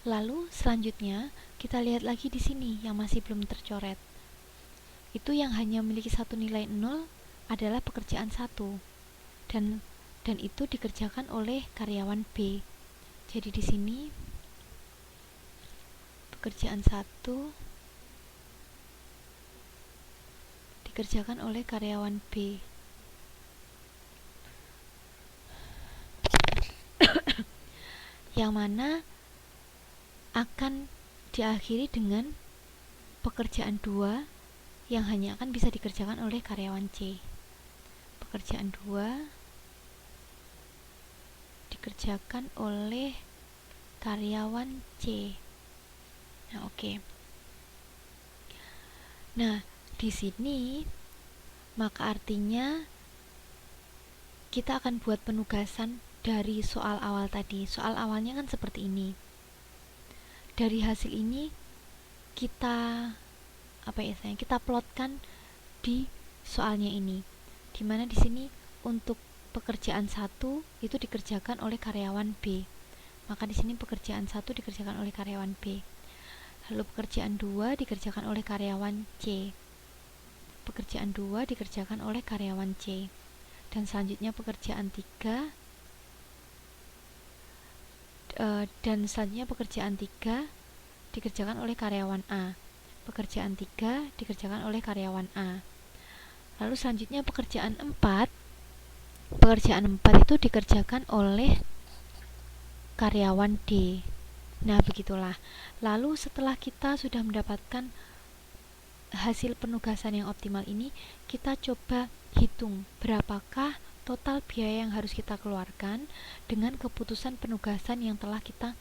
lalu selanjutnya kita lihat lagi di sini yang masih belum tercoret. Itu yang hanya memiliki satu nilai 0 adalah pekerjaan 1, dan itu dikerjakan oleh karyawan B. Jadi di sini pekerjaan 1 dikerjakan oleh karyawan B. Yang mana akan diakhiri dengan pekerjaan 2 yang hanya akan bisa dikerjakan oleh karyawan C. Pekerjaan 2 dikerjakan oleh karyawan C. Nah, oke. Nah, di sini maka artinya kita akan buat penugasan dari soal awal tadi. Soal awalnya kan seperti ini. Dari hasil ini kita kita plotkan di soalnya ini. Dimana di sini untuk pekerjaan 1 itu dikerjakan oleh karyawan B. Maka di sini pekerjaan 1 dikerjakan oleh karyawan B. Lalu pekerjaan 2 dikerjakan oleh karyawan C. Pekerjaan 2 dikerjakan oleh karyawan C. Dan selanjutnya pekerjaan 3 dikerjakan oleh karyawan A. Pekerjaan 3 dikerjakan oleh karyawan A. Lalu selanjutnya pekerjaan 4 itu dikerjakan oleh karyawan D. Nah, begitulah. Lalu setelah kita sudah mendapatkan hasil penugasan yang optimal ini, kita coba hitung berapakah total biaya yang harus kita keluarkan dengan keputusan penugasan yang telah kita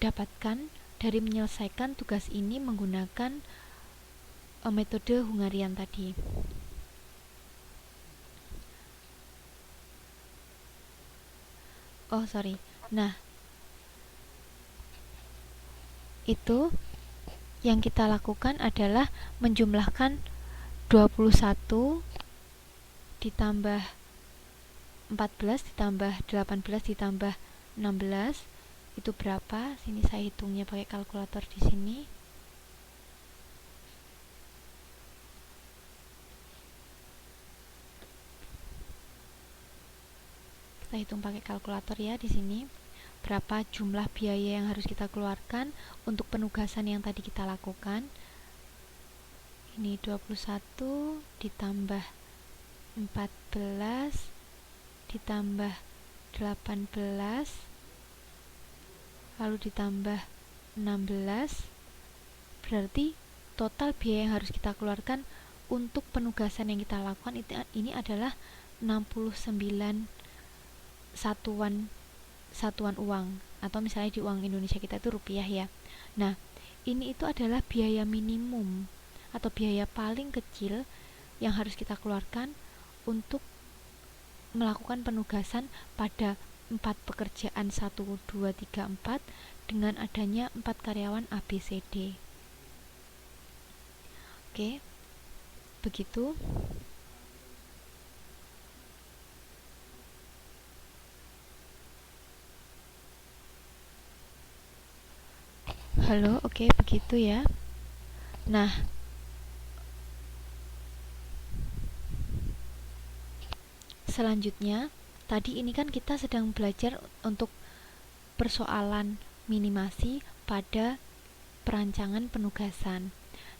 dapatkan dari menyelesaikan tugas ini menggunakan metode Hungarian tadi. Oh, sorry. Nah, itu yang kita lakukan adalah menjumlahkan 21 ditambah 14 ditambah 18 ditambah 16 itu berapa? Sini saya hitungnya pakai kalkulator di sini. Kita hitung pakai kalkulator ya di sini. Berapa jumlah biaya yang harus kita keluarkan untuk penugasan yang tadi kita lakukan. Ini 21 ditambah 14 ditambah 18 lalu ditambah 16, berarti total biaya yang harus kita keluarkan untuk penugasan yang kita lakukan ini adalah 69 satuan uang, atau misalnya di uang Indonesia kita itu rupiah ya. Nah, ini itu adalah biaya minimum atau biaya paling kecil yang harus kita keluarkan untuk melakukan penugasan pada 4 pekerjaan 1, 2, 3, 4 dengan adanya 4 karyawan ABCD. Oke, begitu. Halo, oke, begitu ya. Nah, selanjutnya, tadi ini kan kita sedang belajar untuk persoalan minimasi pada perancangan penugasan.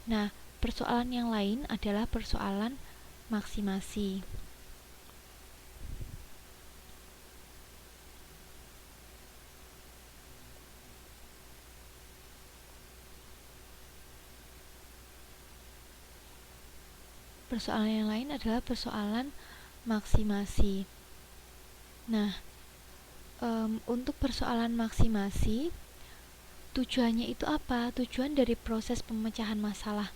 Nah, persoalan yang lain adalah persoalan maksimasi. Persoalan yang lain adalah persoalan maksimasi. Nah, untuk persoalan maksimasi, tujuannya itu apa? Tujuan dari proses pemecahan masalah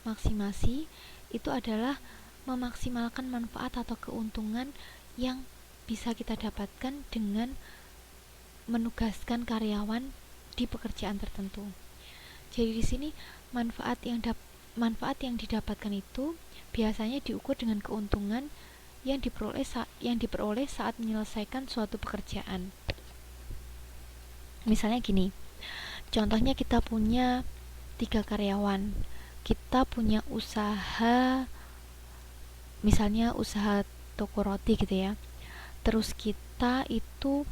maksimasi itu adalah memaksimalkan manfaat atau keuntungan yang bisa kita dapatkan dengan menugaskan karyawan di pekerjaan tertentu. Jadi di sini manfaat yang didapatkan itu biasanya diukur dengan keuntungan yang diperoleh saat menyelesaikan suatu pekerjaan. Misalnya gini, contohnya kita punya 3 karyawan, kita punya usaha, misalnya usaha toko roti gitu ya. Terus kita itu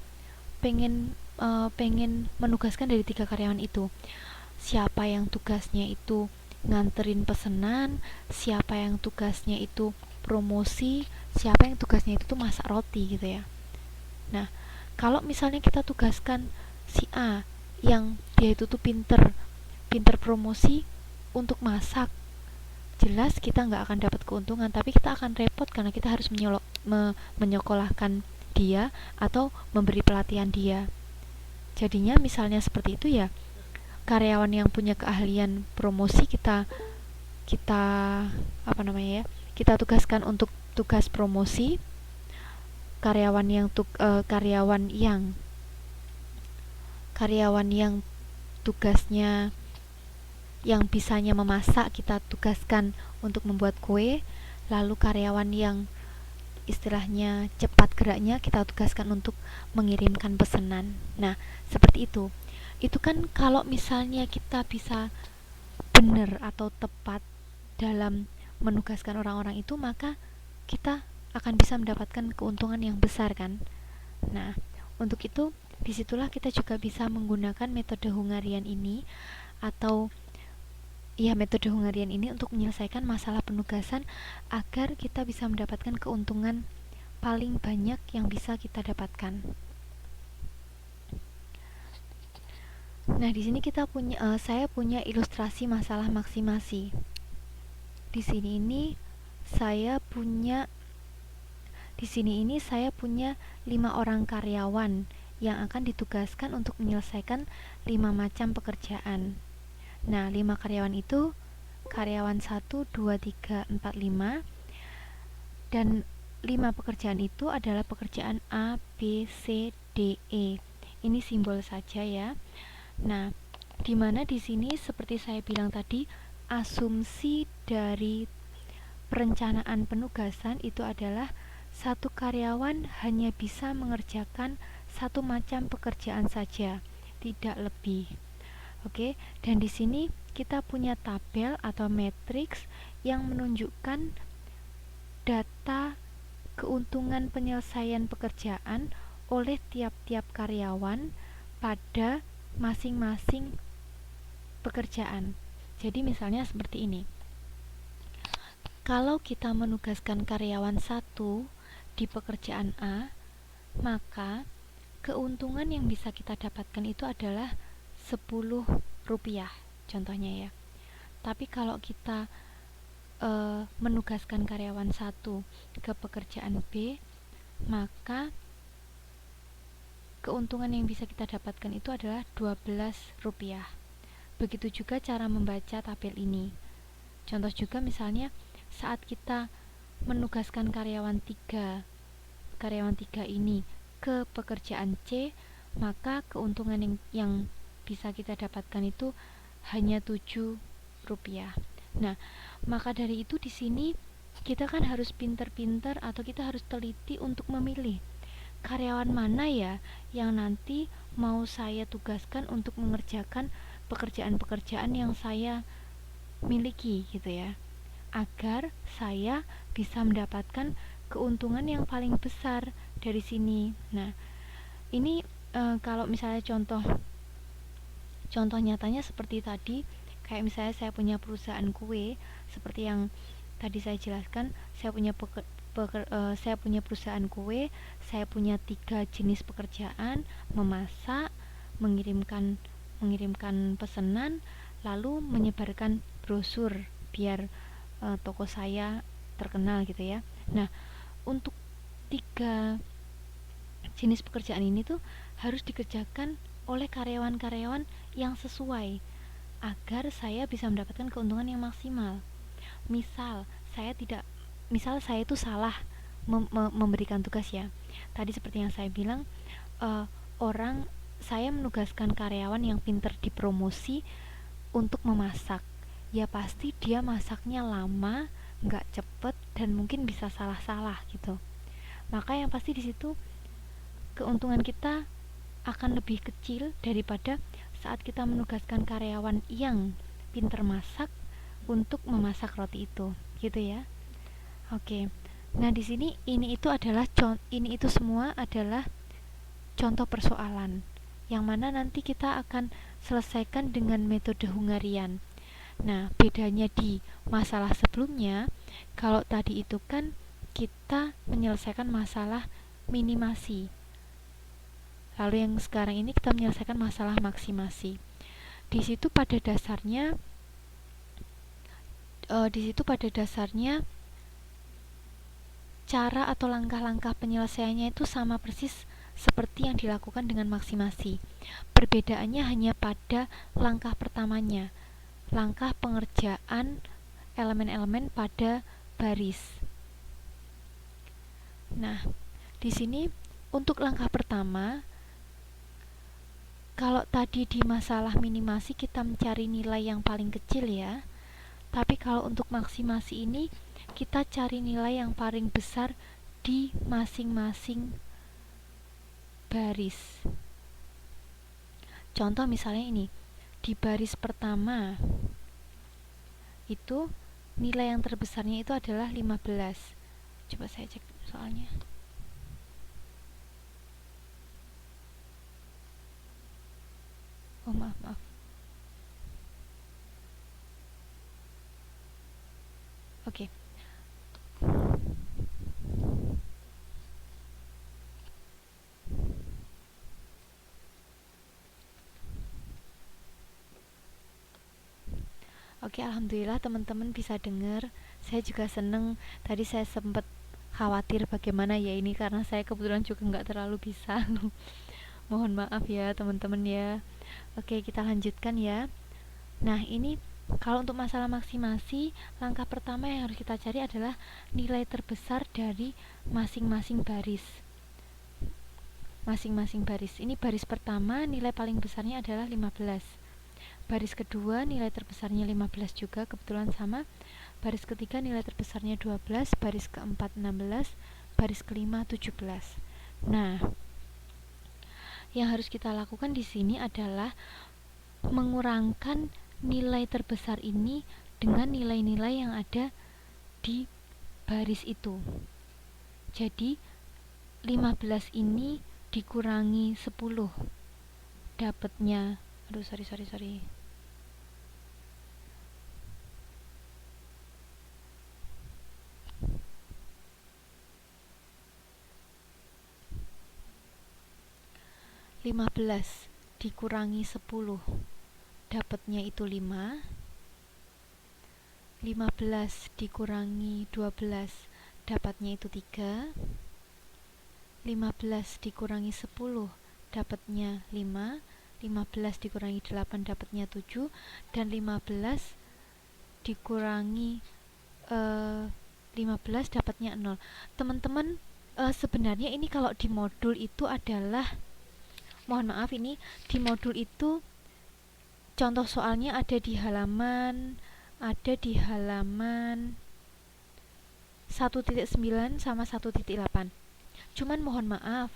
pengen menugaskan dari 3 karyawan itu. Siapa yang tugasnya itu nganterin pesanan, siapa yang tugasnya itu promosi, siapa yang tugasnya itu tuh masak roti gitu ya. Nah, kalau misalnya kita tugaskan si A yang dia itu tuh pinter promosi untuk masak, jelas kita nggak akan dapat keuntungan, tapi kita akan repot karena kita harus menyekolahkan dia atau memberi pelatihan dia. Jadinya misalnya seperti itu ya, karyawan yang punya keahlian promosi kita kita tugaskan untuk tugas promosi. Karyawan yang tugasnya yang bisanya memasak kita tugaskan untuk membuat kue. Lalu karyawan yang istilahnya cepat geraknya kita tugaskan untuk mengirimkan pesanan. Nah, seperti itu. Itu kan kalau misalnya kita bisa benar atau tepat dalam menugaskan orang-orang itu, maka kita akan bisa mendapatkan keuntungan yang besar kan. Nah, untuk itu disitulah kita juga bisa menggunakan metode Hungarian ini atau metode Hungarian ini untuk menyelesaikan masalah penugasan agar kita bisa mendapatkan keuntungan paling banyak yang bisa kita dapatkan. Nah, di sini saya punya ilustrasi masalah maksimasi. Di sini ini saya punya saya punya 5 orang karyawan yang akan ditugaskan untuk menyelesaikan 5 macam pekerjaan. Nah, 5 karyawan itu karyawan 1, 2, 3, 4, 5, dan 5 pekerjaan itu adalah pekerjaan A, B, C, D, E. Ini simbol saja ya. Nah, di mana di sini seperti saya bilang tadi, asumsi dari perencanaan penugasan itu adalah satu karyawan hanya bisa mengerjakan satu macam pekerjaan saja, tidak lebih. Oke, dan di sini kita punya tabel atau matriks yang menunjukkan data keuntungan penyelesaian pekerjaan oleh tiap-tiap karyawan pada masing-masing pekerjaan. Jadi misalnya seperti ini. Kalau kita menugaskan karyawan 1 di pekerjaan A, maka keuntungan yang bisa kita dapatkan itu adalah Rp10 contohnya ya. Tapi kalau kita menugaskan karyawan 1 ke pekerjaan B, maka keuntungan yang bisa kita dapatkan itu adalah Rp12. Begitu juga cara membaca tabel ini. Contoh juga misalnya saat kita menugaskan karyawan 3 ini ke pekerjaan C, maka keuntungan yang bisa kita dapatkan itu hanya Rp7. Nah, maka dari itu di sini kita kan harus pinter-pinter atau kita harus teliti untuk memilih karyawan mana ya yang nanti mau saya tugaskan untuk mengerjakan pekerjaan-pekerjaan yang saya miliki gitu ya, agar saya bisa mendapatkan keuntungan yang paling besar dari sini. Nah, ini kalau misalnya contoh nyatanya seperti tadi, kayak misalnya saya punya perusahaan kue, seperti yang tadi saya jelaskan, saya punya perusahaan kue, saya punya 3 jenis pekerjaan: memasak, mengirimkan pesanan, lalu menyebarkan brosur biar toko saya terkenal gitu ya. Nah, untuk 3 jenis pekerjaan ini tuh harus dikerjakan oleh karyawan-karyawan yang sesuai agar saya bisa mendapatkan keuntungan yang maksimal. Misal saya itu salah memberikan tugas ya. Tadi seperti yang saya bilang, saya menugaskan karyawan yang pinter dipromosi untuk memasak. Ya pasti dia masaknya lama, nggak cepet, dan mungkin bisa salah-salah gitu. Maka yang pasti di situ keuntungan kita akan lebih kecil daripada saat kita menugaskan karyawan yang pinter masak untuk memasak roti itu, gitu ya. Oke. Nah, di sini ini itu semua adalah contoh persoalan yang mana nanti kita akan selesaikan dengan metode Hungarian. Nah, bedanya di masalah sebelumnya, kalau tadi itu kan kita menyelesaikan masalah minimasi. Lalu yang sekarang ini kita menyelesaikan masalah maksimasi. Di situ pada dasarnya cara atau langkah-langkah penyelesaiannya itu sama persis seperti yang dilakukan dengan maksimasi. Perbedaannya hanya pada langkah pertamanya, langkah pengerjaan elemen-elemen pada baris. Nah, di sini untuk langkah pertama, kalau tadi di masalah minimasi kita mencari nilai yang paling kecil ya, tapi kalau untuk maksimasi ini kita cari nilai yang paling besar di masing-masing baris. Contoh misalnya ini, di baris pertama itu nilai yang terbesarnya itu adalah 15. Coba saya cek soalnya. Oh, maaf. Oke. Oke, alhamdulillah teman-teman bisa dengar. Saya juga seneng. Tadi saya sempat khawatir bagaimana ya ini karena saya kebetulan juga nggak terlalu bisa. Mohon maaf ya teman-teman ya. Oke, kita lanjutkan ya. Nah, ini kalau untuk masalah maksimasi, langkah pertama yang harus kita cari adalah nilai terbesar dari masing-masing baris. Masing-masing baris. Ini baris pertama nilai paling besarnya adalah 15. Baris kedua nilai terbesarnya 15 juga, kebetulan sama. Baris ketiga nilai terbesarnya 12, baris keempat 16, baris kelima 17. Nah, yang harus kita lakukan di sini adalah mengurangkan nilai terbesar ini dengan nilai-nilai yang ada di baris itu. Jadi 15 ini dikurangi 10, dapatnya sorry 15 dikurangi 10, dapatnya itu 5. 15 dikurangi 12, dapatnya itu 3. 15 dikurangi 10, dapatnya 5. 15 dikurangi 8, dapatnya 7. Dan 15 dikurangi 15 dapatnya 0. Teman-teman, sebenarnya ini kalau di modul itu adalah, mohon maaf, ini di modul itu contoh soalnya ada di halaman 1.9 sama 1.8. Cuman mohon maaf,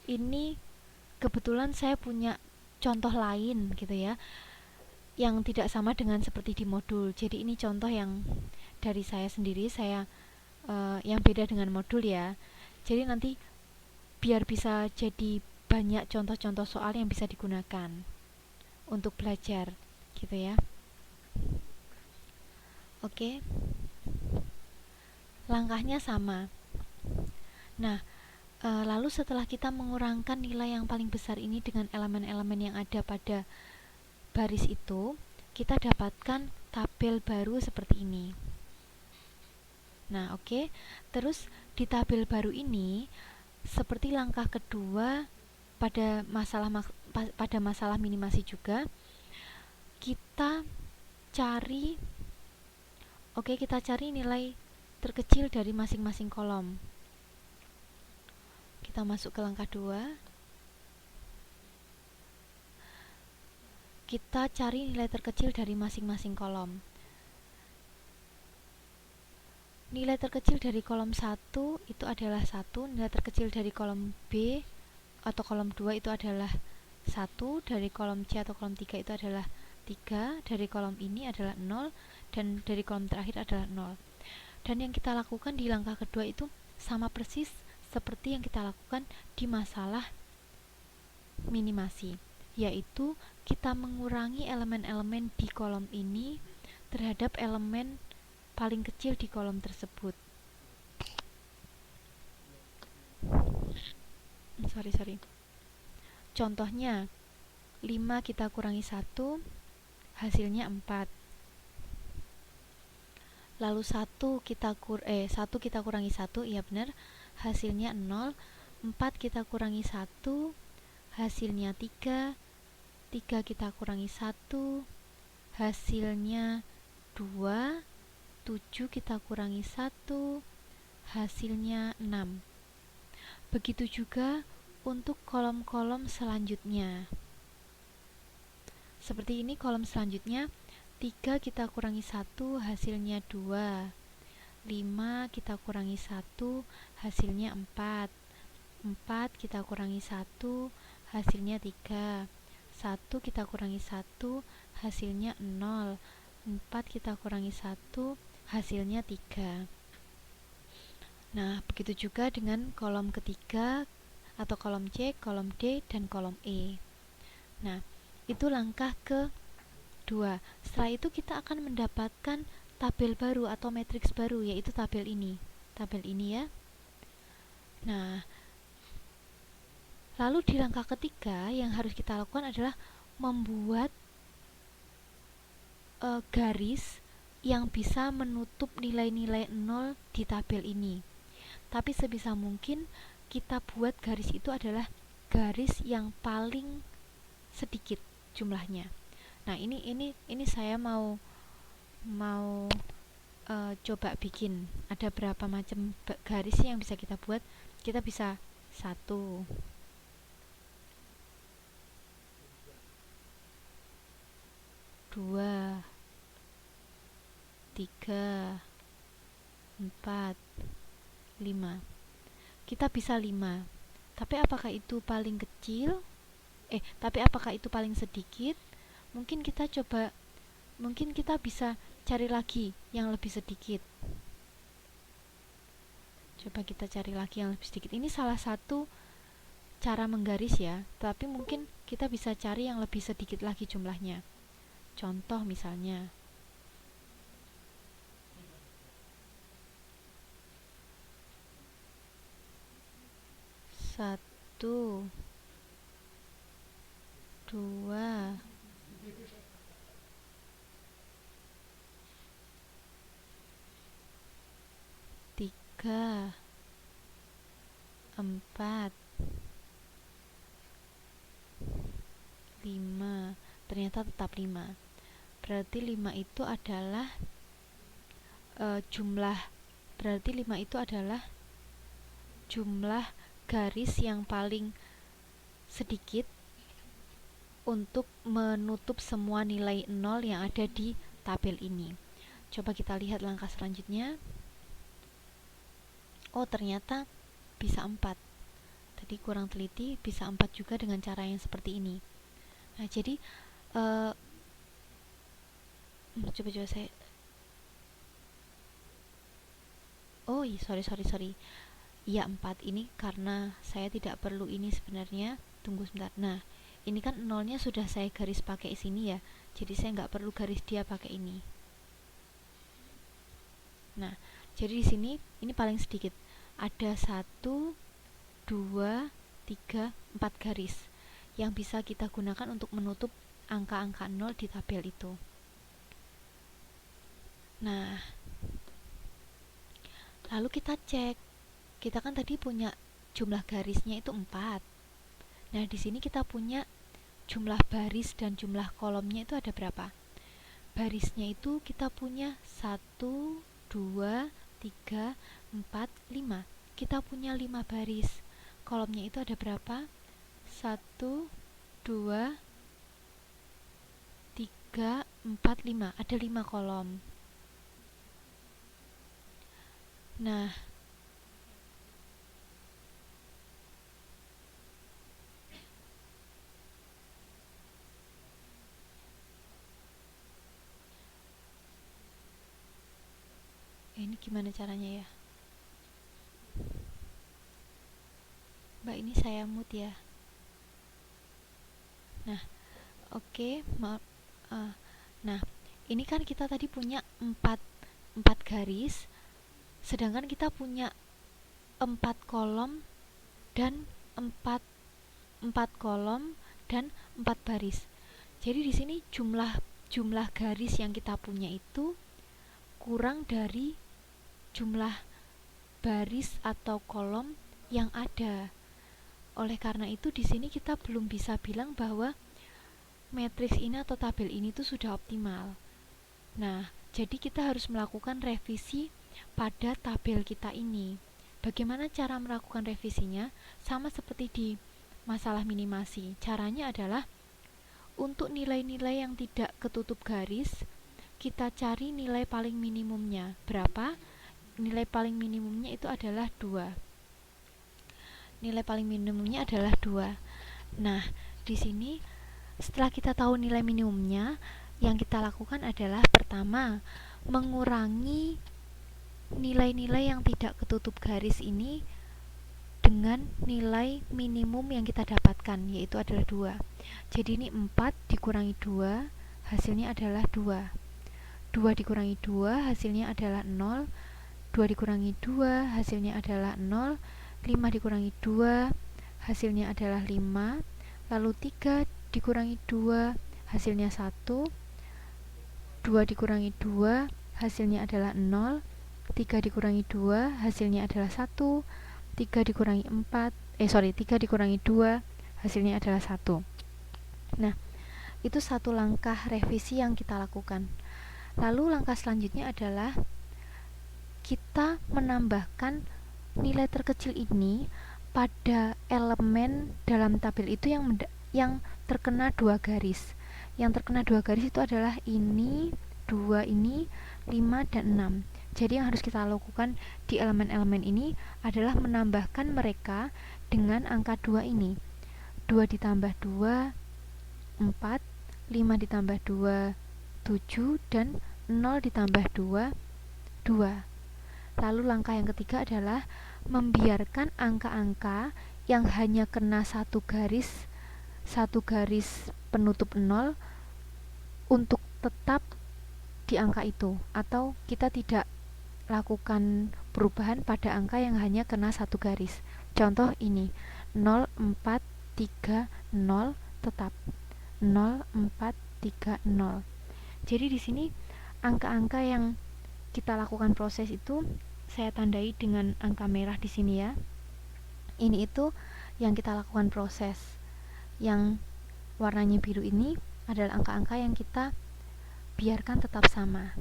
ini kebetulan saya punya contoh lain gitu ya, yang tidak sama dengan seperti di modul. Jadi ini contoh yang dari saya sendiri, yang beda dengan modul ya. Jadi nanti biar bisa jadi banyak contoh-contoh soal yang bisa digunakan untuk belajar gitu ya. Oke. Langkahnya sama. Nah, lalu setelah kita mengurangkan nilai yang paling besar ini dengan elemen-elemen yang ada pada baris itu, kita dapatkan tabel baru seperti ini. Nah, oke. Terus di tabel baru ini, seperti langkah kedua pada masalah minimasi juga, kita cari nilai terkecil dari masing-masing kolom. Kita masuk ke langkah 2. Kita cari nilai terkecil dari masing-masing kolom. Nilai terkecil dari kolom 1 itu adalah 1, nilai terkecil dari kolom B atau kolom 2 itu adalah 1, dari kolom C atau kolom 3 itu adalah 3, dari kolom ini adalah 0, dan dari kolom terakhir adalah 0. Dan yang kita lakukan di langkah kedua itu sama persis seperti yang kita lakukan di masalah minimasi, yaitu kita mengurangi elemen-elemen di kolom ini terhadap elemen paling kecil di kolom tersebut. Sorry. Contohnya, 5 kita kurangi 1, hasilnya 4. Lalu 1 kita kurangi 1, iya benar, hasilnya 0. 4 kita kurangi 1, hasilnya 3. 3 kita kurangi 1, hasilnya 2. 7 kita kurangi 1, hasilnya 6. Begitu juga untuk kolom-kolom selanjutnya. Seperti ini kolom selanjutnya, 3 kita kurangi 1, hasilnya 2. 5 kita kurangi 1, hasilnya 4. 4 kita kurangi 1, hasilnya 3. 1 kita kurangi 1, hasilnya 0. 4 kita kurangi 1, hasilnya 3. Nah, begitu juga dengan kolom ketiga atau kolom C, kolom D, dan kolom E. Nah, itu langkah kedua. Setelah itu kita akan mendapatkan tabel baru atau matriks baru, yaitu tabel ini ya. Nah, lalu di langkah ketiga yang harus kita lakukan adalah membuat garis yang bisa menutup nilai-nilai 0 di tabel ini. Tapi sebisa mungkin kita buat garis itu adalah garis yang paling sedikit jumlahnya. Nah, ini saya mau coba bikin ada berapa macam garis yang bisa kita buat. Kita bisa 1, 2, 3, 4, 5. Kita bisa 5. Tapi apakah itu paling kecil? Tapi apakah itu paling sedikit? Mungkin kita bisa cari lagi yang lebih sedikit. Coba kita cari lagi yang lebih sedikit. Ini salah satu cara menggaris ya, tapi mungkin kita bisa cari yang lebih sedikit lagi jumlahnya. Contoh misalnya 1, 2, 3, 4, 5. Ternyata tetap 5. Berarti 5 itu adalah jumlah garis yang paling sedikit untuk menutup semua nilai 0 yang ada di tabel ini. Coba kita lihat langkah selanjutnya. Oh, ternyata bisa 4. Tadi kurang teliti, bisa 4 juga dengan cara yang seperti ini. Nah, jadi coba saya sorry. Iya, 4 ini karena saya tidak perlu ini sebenarnya. Tunggu sebentar. Nah, ini kan nolnya sudah saya garis pakai sini ya. Jadi saya nggak perlu garis dia pakai ini. Nah, jadi di sini ini paling sedikit. Ada 1, 2, 3, 4 garis yang bisa kita gunakan untuk menutup angka-angka 0 di tabel itu. Nah, lalu kita cek. Kita kan tadi punya jumlah garisnya itu 4. Nah, di sini kita punya jumlah baris dan jumlah kolomnya itu ada berapa? Barisnya itu kita punya 1, 2, 3, 4, 5. Kita punya 5 baris. Kolomnya itu ada berapa? 1, 2, 3, 4, 5. Ada 5 kolom. Nah, ini gimana caranya ya? Mbak, ini saya mute ya. Nah, oke, maaf. Nah, ini kan kita tadi punya 4 garis, sedangkan kita punya 4 kolom dan 4 kolom dan 4 baris. Jadi di sini jumlah garis yang kita punya itu kurang dari jumlah baris atau kolom yang ada. Oleh karena itu di sini kita belum bisa bilang bahwa matriks ini atau tabel ini tuh sudah optimal. Nah, jadi kita harus melakukan revisi pada tabel kita ini. Bagaimana cara melakukan revisinya? Sama seperti di masalah minimasi. Caranya adalah untuk nilai-nilai yang tidak ketutup garis, kita cari nilai paling minimumnya. Berapa? Nilai paling minimumnya itu adalah 2. Nilai paling minimumnya adalah 2. Nah, di sini setelah kita tahu nilai minimumnya, yang kita lakukan adalah pertama, mengurangi nilai-nilai yang tidak ketutup garis ini dengan nilai minimum yang kita dapatkan, yaitu adalah 2. Jadi ini 4 dikurangi 2, hasilnya adalah 2. 2 dikurangi 2, hasilnya adalah 0. 2 dikurangi 2, hasilnya adalah 0. 5 dikurangi 2, hasilnya adalah 5. Lalu 3 dikurangi 2, hasilnya 1. 2 dikurangi 2, hasilnya adalah 0, 3 dikurangi 2, hasilnya adalah 1, 3 dikurangi 3 dikurangi 2, hasilnya adalah 1. Nah, itu satu langkah revisi yang kita lakukan. Lalu langkah selanjutnya adalah kita menambahkan nilai terkecil ini pada elemen dalam tabel itu yang terkena 2 garis. Yang terkena 2 garis itu adalah ini, 2 ini, 5 dan 6. Jadi yang harus kita lakukan di elemen-elemen ini adalah menambahkan mereka dengan angka 2 ini. 2 ditambah 2, 4, 5 ditambah 2, 7, dan 0 ditambah 2, 2. Lalu langkah yang ketiga adalah membiarkan angka-angka yang hanya kena satu garis penutup 0 untuk tetap di angka itu, atau kita tidak lakukan perubahan pada angka yang hanya kena satu garis. Contoh ini 0, 4, 3, 0 tetap 0, 4, 3, 0. Jadi di sini angka-angka yang kita lakukan proses itu saya tandai dengan angka merah di sini ya. Ini itu yang kita lakukan proses. Yang warnanya biru ini adalah angka-angka yang kita biarkan tetap sama.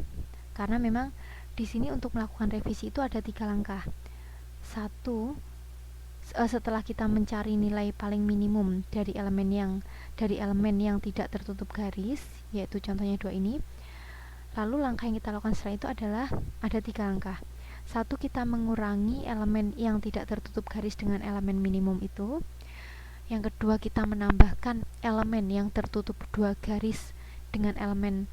Karena memang di sini untuk melakukan revisi itu ada 3 langkah. Satu, setelah kita mencari nilai paling minimum dari elemen yang tidak tertutup garis, yaitu contohnya 2 ini. Lalu langkah yang kita lakukan setelah itu adalah ada 3 langkah. Satu, kita mengurangi elemen yang tidak tertutup garis dengan elemen minimum itu. Yang kedua, kita menambahkan elemen yang tertutup 2 garis dengan elemen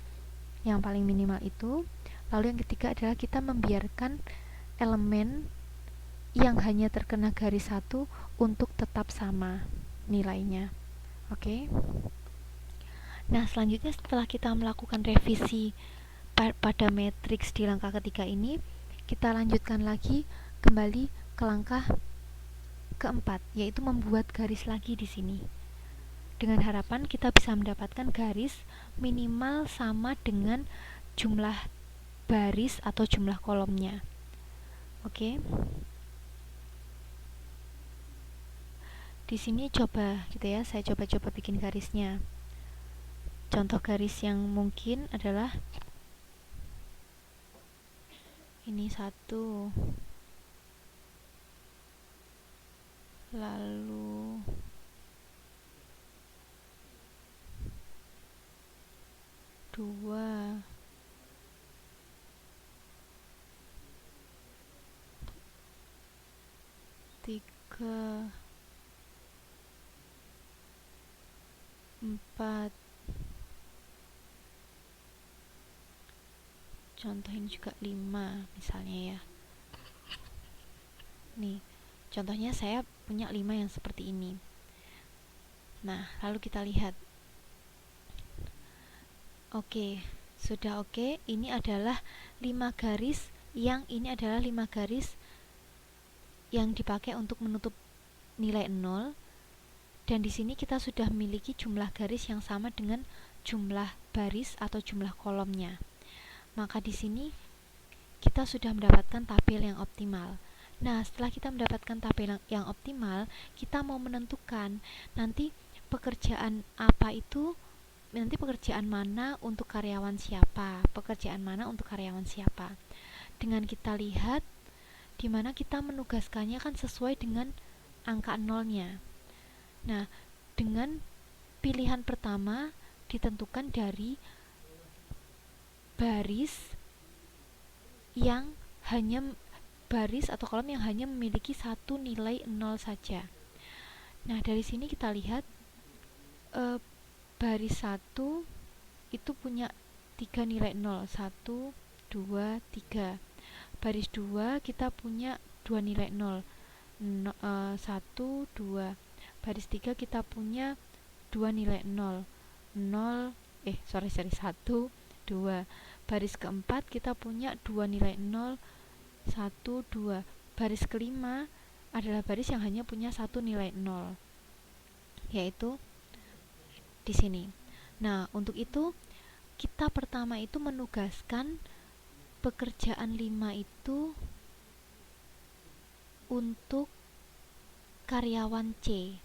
yang paling minimal itu. Lalu yang ketiga adalah kita membiarkan elemen yang hanya terkena garis 1 untuk tetap sama nilainya. Oke. Nah, selanjutnya setelah kita melakukan revisi pada matriks di langkah ketiga ini, kita lanjutkan lagi kembali ke langkah keempat, yaitu membuat garis lagi di sini. Dengan harapan kita bisa mendapatkan garis minimal sama dengan jumlah baris atau jumlah kolomnya. Oke. Di sini coba gitu ya, saya coba bikin garisnya. Contoh garis yang mungkin adalah ini 1, lalu 2, 3, 4. Contoh ini juga 5 misalnya ya. Nih, contohnya saya punya 5 yang seperti ini. Nah, lalu kita lihat. Oke, sudah oke. Ini adalah 5 garis yang dipakai untuk menutup nilai 0. Dan di sini kita sudah memiliki jumlah garis yang sama dengan jumlah baris atau jumlah kolomnya. Maka di sini kita sudah mendapatkan tabel yang optimal. Nah, setelah kita mendapatkan tabel yang optimal, kita mau menentukan nanti pekerjaan mana untuk karyawan siapa, Dengan kita lihat di mana kita menugaskannya kan sesuai dengan angka nolnya. Nah, dengan pilihan pertama ditentukan dari baris atau kolom yang hanya memiliki satu nilai 0 saja. Nah, dari sini kita lihat baris 1 itu punya 3 nilai 0, 1, 2, 3. Baris 2 kita punya 2 nilai 0, 1, 2. Baris 3 kita punya 2 nilai 0, 1, 2. Baris keempat kita punya 2 nilai 0, 1, 2. Baris kelima adalah baris yang hanya punya 1 nilai 0, yaitu di sini. Nah, untuk itu kita pertama itu menugaskan pekerjaan 5 itu untuk karyawan C.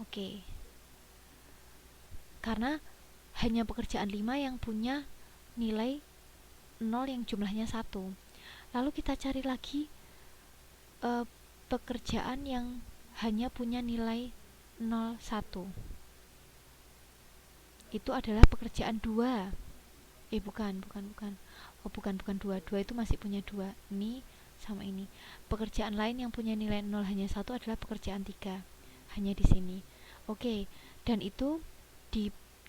Oke. Karena hanya pekerjaan 5 yang punya nilai 0 yang jumlahnya 1. Lalu kita cari lagi pekerjaan yang hanya punya nilai 0, 1. Itu adalah pekerjaan 2. Bukan. Oh, bukan 2. 2 itu masih punya 2. Ini sama ini. Pekerjaan lain yang punya nilai 0 hanya 1 adalah pekerjaan 3. Hanya di sini. Oke, dan itu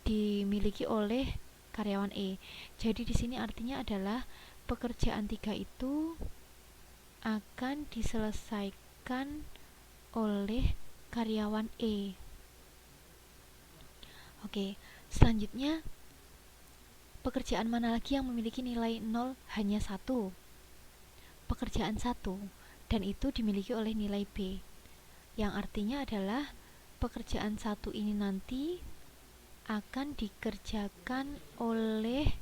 dimiliki oleh karyawan E. Jadi di sini artinya adalah pekerjaan 3 itu akan diselesaikan oleh karyawan E. Oke, selanjutnya pekerjaan mana lagi yang memiliki nilai 0 hanya 1? Pekerjaan 1, dan itu dimiliki oleh nilai B. Yang artinya adalah pekerjaan 1 ini nanti akan dikerjakan oleh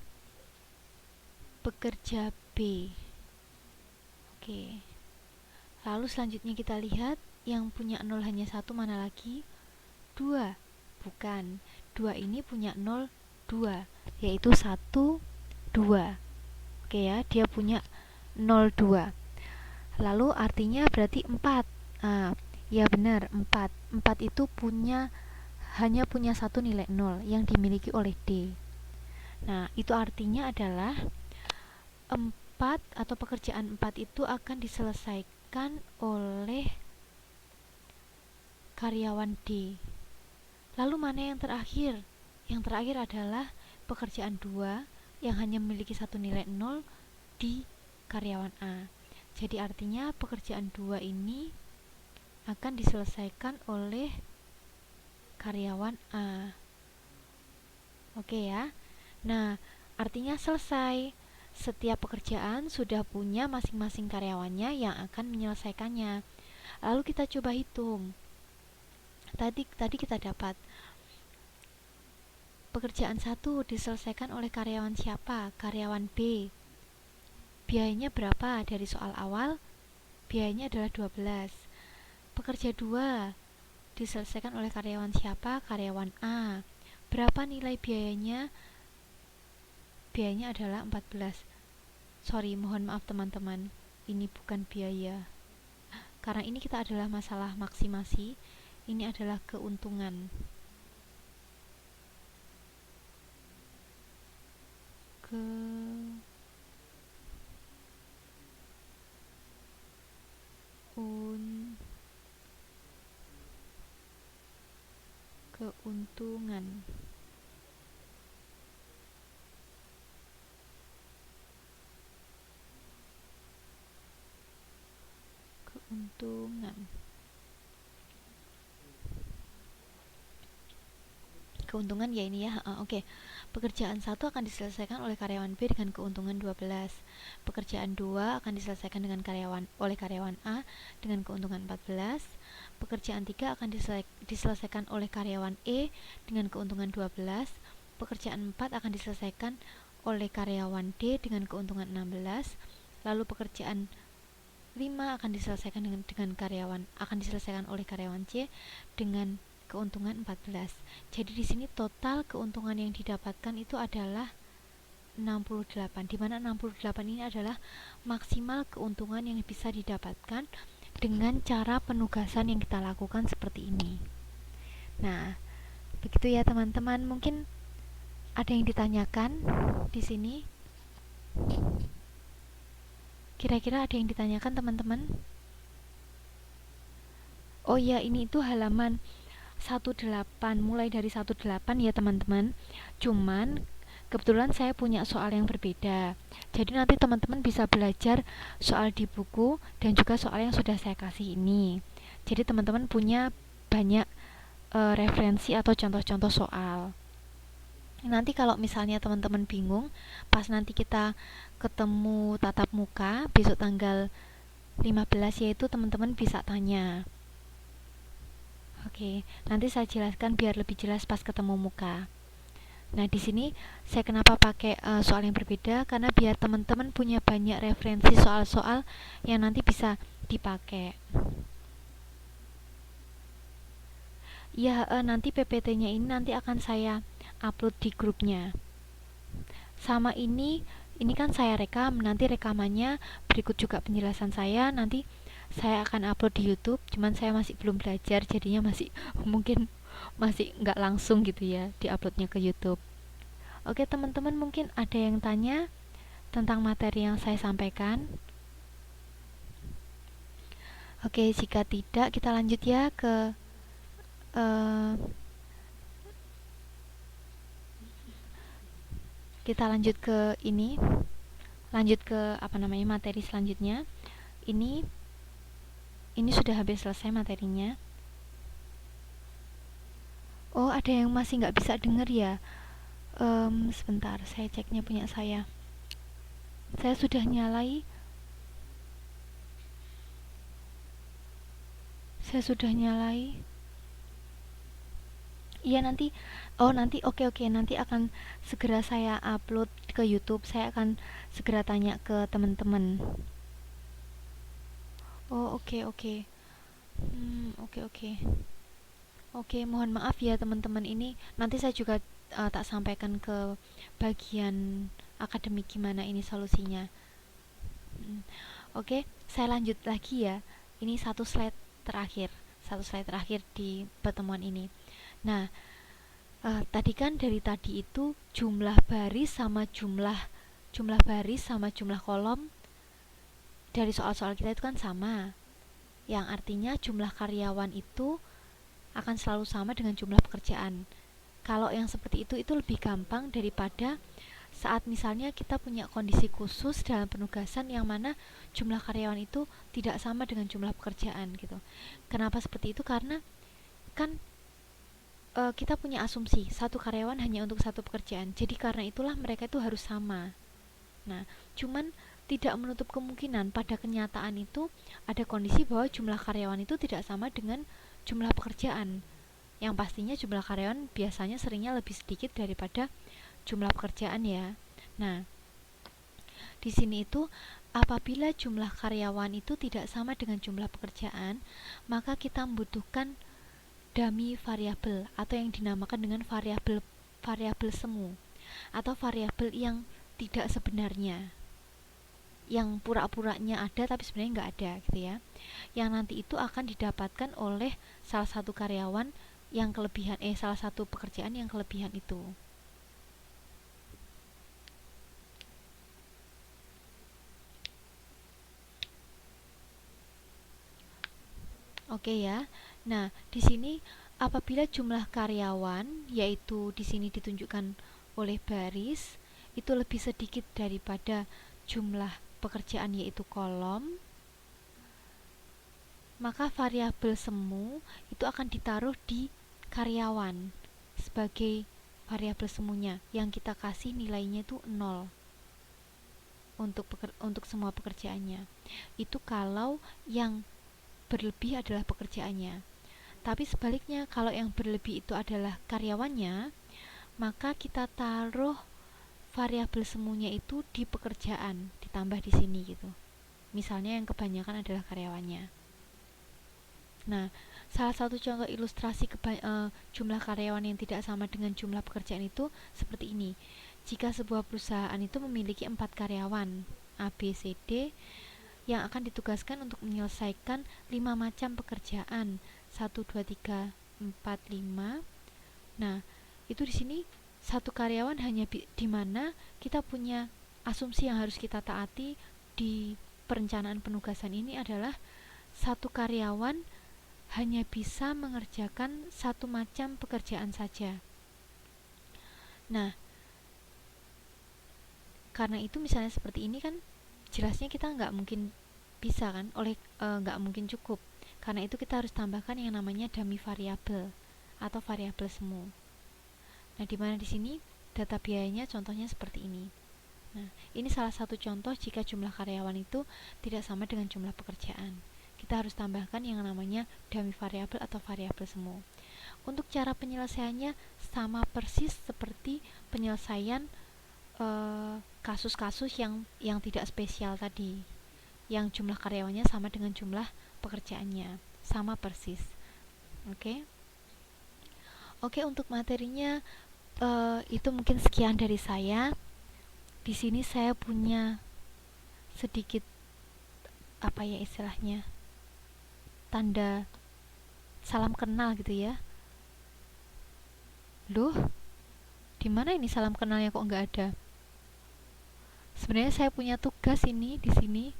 pekerja B. Oke. Lalu selanjutnya kita lihat yang punya 0 hanya 1 mana lagi? 2. Bukan. 2 ini punya 0 2, yaitu 1 2. Oke ya, dia punya 0 2. Lalu artinya berarti 4. Ya benar, 4. 4 itu hanya punya satu nilai 0 yang dimiliki oleh D. Nah, itu artinya adalah 4 atau pekerjaan 4 itu akan diselesaikan oleh karyawan D. Lalu mana yang terakhir? Yang terakhir adalah pekerjaan 2 yang hanya memiliki satu nilai 0 di karyawan A. Jadi artinya pekerjaan 2 ini akan diselesaikan oleh karyawan A. Oke ya. Nah, artinya selesai. Setiap pekerjaan sudah punya masing-masing karyawannya yang akan menyelesaikannya. Lalu kita coba hitung. Tadi kita dapat pekerjaan 1 diselesaikan oleh karyawan siapa? Karyawan B. Biayanya berapa? Dari soal awal, biayanya adalah 12. Pekerja 2 diselesaikan oleh karyawan siapa? Karyawan A. Berapa nilai biayanya? Biayanya adalah 14. Sorry, mohon maaf teman-teman. Ini bukan biaya. Karena ini kita adalah masalah maksimasi, ini adalah keuntungan. Keuntungan. Keuntungan ya ini ya. Oke. Pekerjaan 1 akan diselesaikan oleh karyawan B dengan keuntungan 12. Pekerjaan 2 akan diselesaikan oleh karyawan A dengan keuntungan 14. Pekerjaan 3 akan diselesaikan oleh karyawan E dengan keuntungan 12. Pekerjaan 4 akan diselesaikan oleh karyawan D dengan keuntungan 16. Lalu pekerjaan 5 akan diselesaikan oleh karyawan C dengan keuntungan 14. Jadi di sini total keuntungan yang didapatkan itu adalah 68. Di mana 68 ini adalah maksimal keuntungan yang bisa didapatkan dengan cara penugasan yang kita lakukan seperti ini. Nah, begitu ya teman-teman. Mungkin ada yang ditanyakan di sini. Kira-kira ada yang ditanyakan teman-teman? Oh ya, ini itu halaman 18, mulai dari 18 ya teman-teman. Cuman kebetulan saya punya soal yang berbeda. Jadi nanti teman-teman bisa belajar soal di buku dan juga soal yang sudah saya kasih ini. Jadi teman-teman punya banyak referensi atau contoh-contoh soal. Nanti kalau misalnya teman-teman bingung, pas nanti kita ketemu tatap muka besok tanggal 15, yaitu teman-teman bisa tanya. Oke, nanti saya jelaskan biar lebih jelas pas ketemu muka. Nah, di sini saya kenapa pakai soal yang berbeda, karena biar teman-teman punya banyak referensi soal-soal yang nanti bisa dipakai. Ya, nanti PPT-nya ini nanti akan saya upload di grupnya. Sama ini kan saya rekam, nanti rekamannya berikut juga penjelasan saya, nanti saya akan upload di YouTube, cuman saya masih belum belajar, jadinya masih mungkin masih nggak langsung gitu ya diuploadnya ke YouTube. Oke teman-teman, mungkin ada yang tanya tentang materi yang saya sampaikan. Oke, jika tidak kita lanjut ya ke uh, kita lanjut ke ini, lanjut ke apa namanya materi selanjutnya. Ini sudah habis selesai materinya. Oh, ada yang masih nggak bisa denger ya. Sebentar, saya ceknya punya saya. Saya sudah nyalai. Saya sudah nyalai. Iya nanti. Oh nanti, oke, nanti akan segera saya upload ke YouTube. Saya akan segera tanya ke teman-teman. Oh oke. Oke. Oke, mohon maaf ya teman-teman, ini nanti saya juga tak sampaikan ke bagian akademik gimana ini solusinya. Hmm, Oke, saya lanjut lagi ya. Ini satu slide terakhir di pertemuan ini. Nah, tadi kan dari tadi itu jumlah baris sama jumlah kolom dari soal-soal kita itu kan sama. Yang artinya jumlah karyawan itu akan selalu sama dengan jumlah pekerjaan. Kalau yang seperti itu lebih gampang daripada saat misalnya kita punya kondisi khusus dalam penugasan yang mana jumlah karyawan itu tidak sama dengan jumlah pekerjaan gitu. Kenapa seperti itu? Karena kan kita punya asumsi satu karyawan hanya untuk satu pekerjaan. Jadi karena itulah mereka itu harus sama. Nah, cuman tidak menutup kemungkinan pada kenyataan itu ada kondisi bahwa jumlah karyawan itu tidak sama dengan jumlah pekerjaan. Yang pastinya jumlah karyawan biasanya seringnya lebih sedikit daripada jumlah pekerjaan ya. Nah, di sini itu apabila jumlah karyawan itu tidak sama dengan jumlah pekerjaan, maka kita membutuhkan dummy variabel atau yang dinamakan dengan variabel semu atau variabel yang tidak sebenarnya, yang pura-puranya ada tapi sebenarnya nggak ada gitu ya, yang nanti itu akan didapatkan oleh salah satu karyawan yang kelebihan salah satu pekerjaan yang kelebihan itu. Oke ya. Nah, di sini apabila jumlah karyawan yaitu di sini ditunjukkan oleh baris itu lebih sedikit daripada jumlah pekerjaan yaitu kolom, maka variabel semu itu akan ditaruh di karyawan sebagai variabel semunya yang kita kasih nilainya itu 0 untuk semua pekerjaannya. Itu kalau yang berlebih adalah pekerjaannya. Tapi sebaliknya, kalau yang berlebih itu adalah karyawannya, maka kita taruh variabel semuanya itu di pekerjaan, ditambah di sini gitu. Misalnya yang kebanyakan adalah karyawannya. Nah, salah satu contoh ilustrasi jumlah karyawan yang tidak sama dengan jumlah pekerjaan itu seperti ini. Jika sebuah perusahaan itu memiliki 4 karyawan, A, B, C, D, yang akan ditugaskan untuk menyelesaikan 5 macam pekerjaan 1, 2, 3, 4, 5. Nah, itu di sini satu karyawan hanya di mana kita punya asumsi yang harus kita taati di perencanaan penugasan ini adalah satu karyawan hanya bisa mengerjakan satu macam pekerjaan saja. Nah, karena itu misalnya seperti ini kan jelasnya kita nggak mungkin bisa kan, nggak mungkin cukup. Karena itu kita harus tambahkan yang namanya dummy variabel atau variabel semu. Nah, di mana di sini data biayanya contohnya seperti ini. Nah, ini salah satu contoh jika jumlah karyawan itu tidak sama dengan jumlah pekerjaan. Kita harus tambahkan yang namanya dummy variabel atau variabel semu. Untuk cara penyelesaiannya sama persis seperti penyelesaian kasus-kasus yang tidak spesial tadi, yang jumlah karyawannya sama dengan jumlah pekerjaannya, sama persis. Oke. Oke, untuk materinya itu mungkin sekian dari saya. Di sini saya punya sedikit apa ya istilahnya, tanda salam kenal gitu ya. Loh, di mana ini salam kenalnya kok nggak ada? Sebenarnya saya punya tugas ini di sini,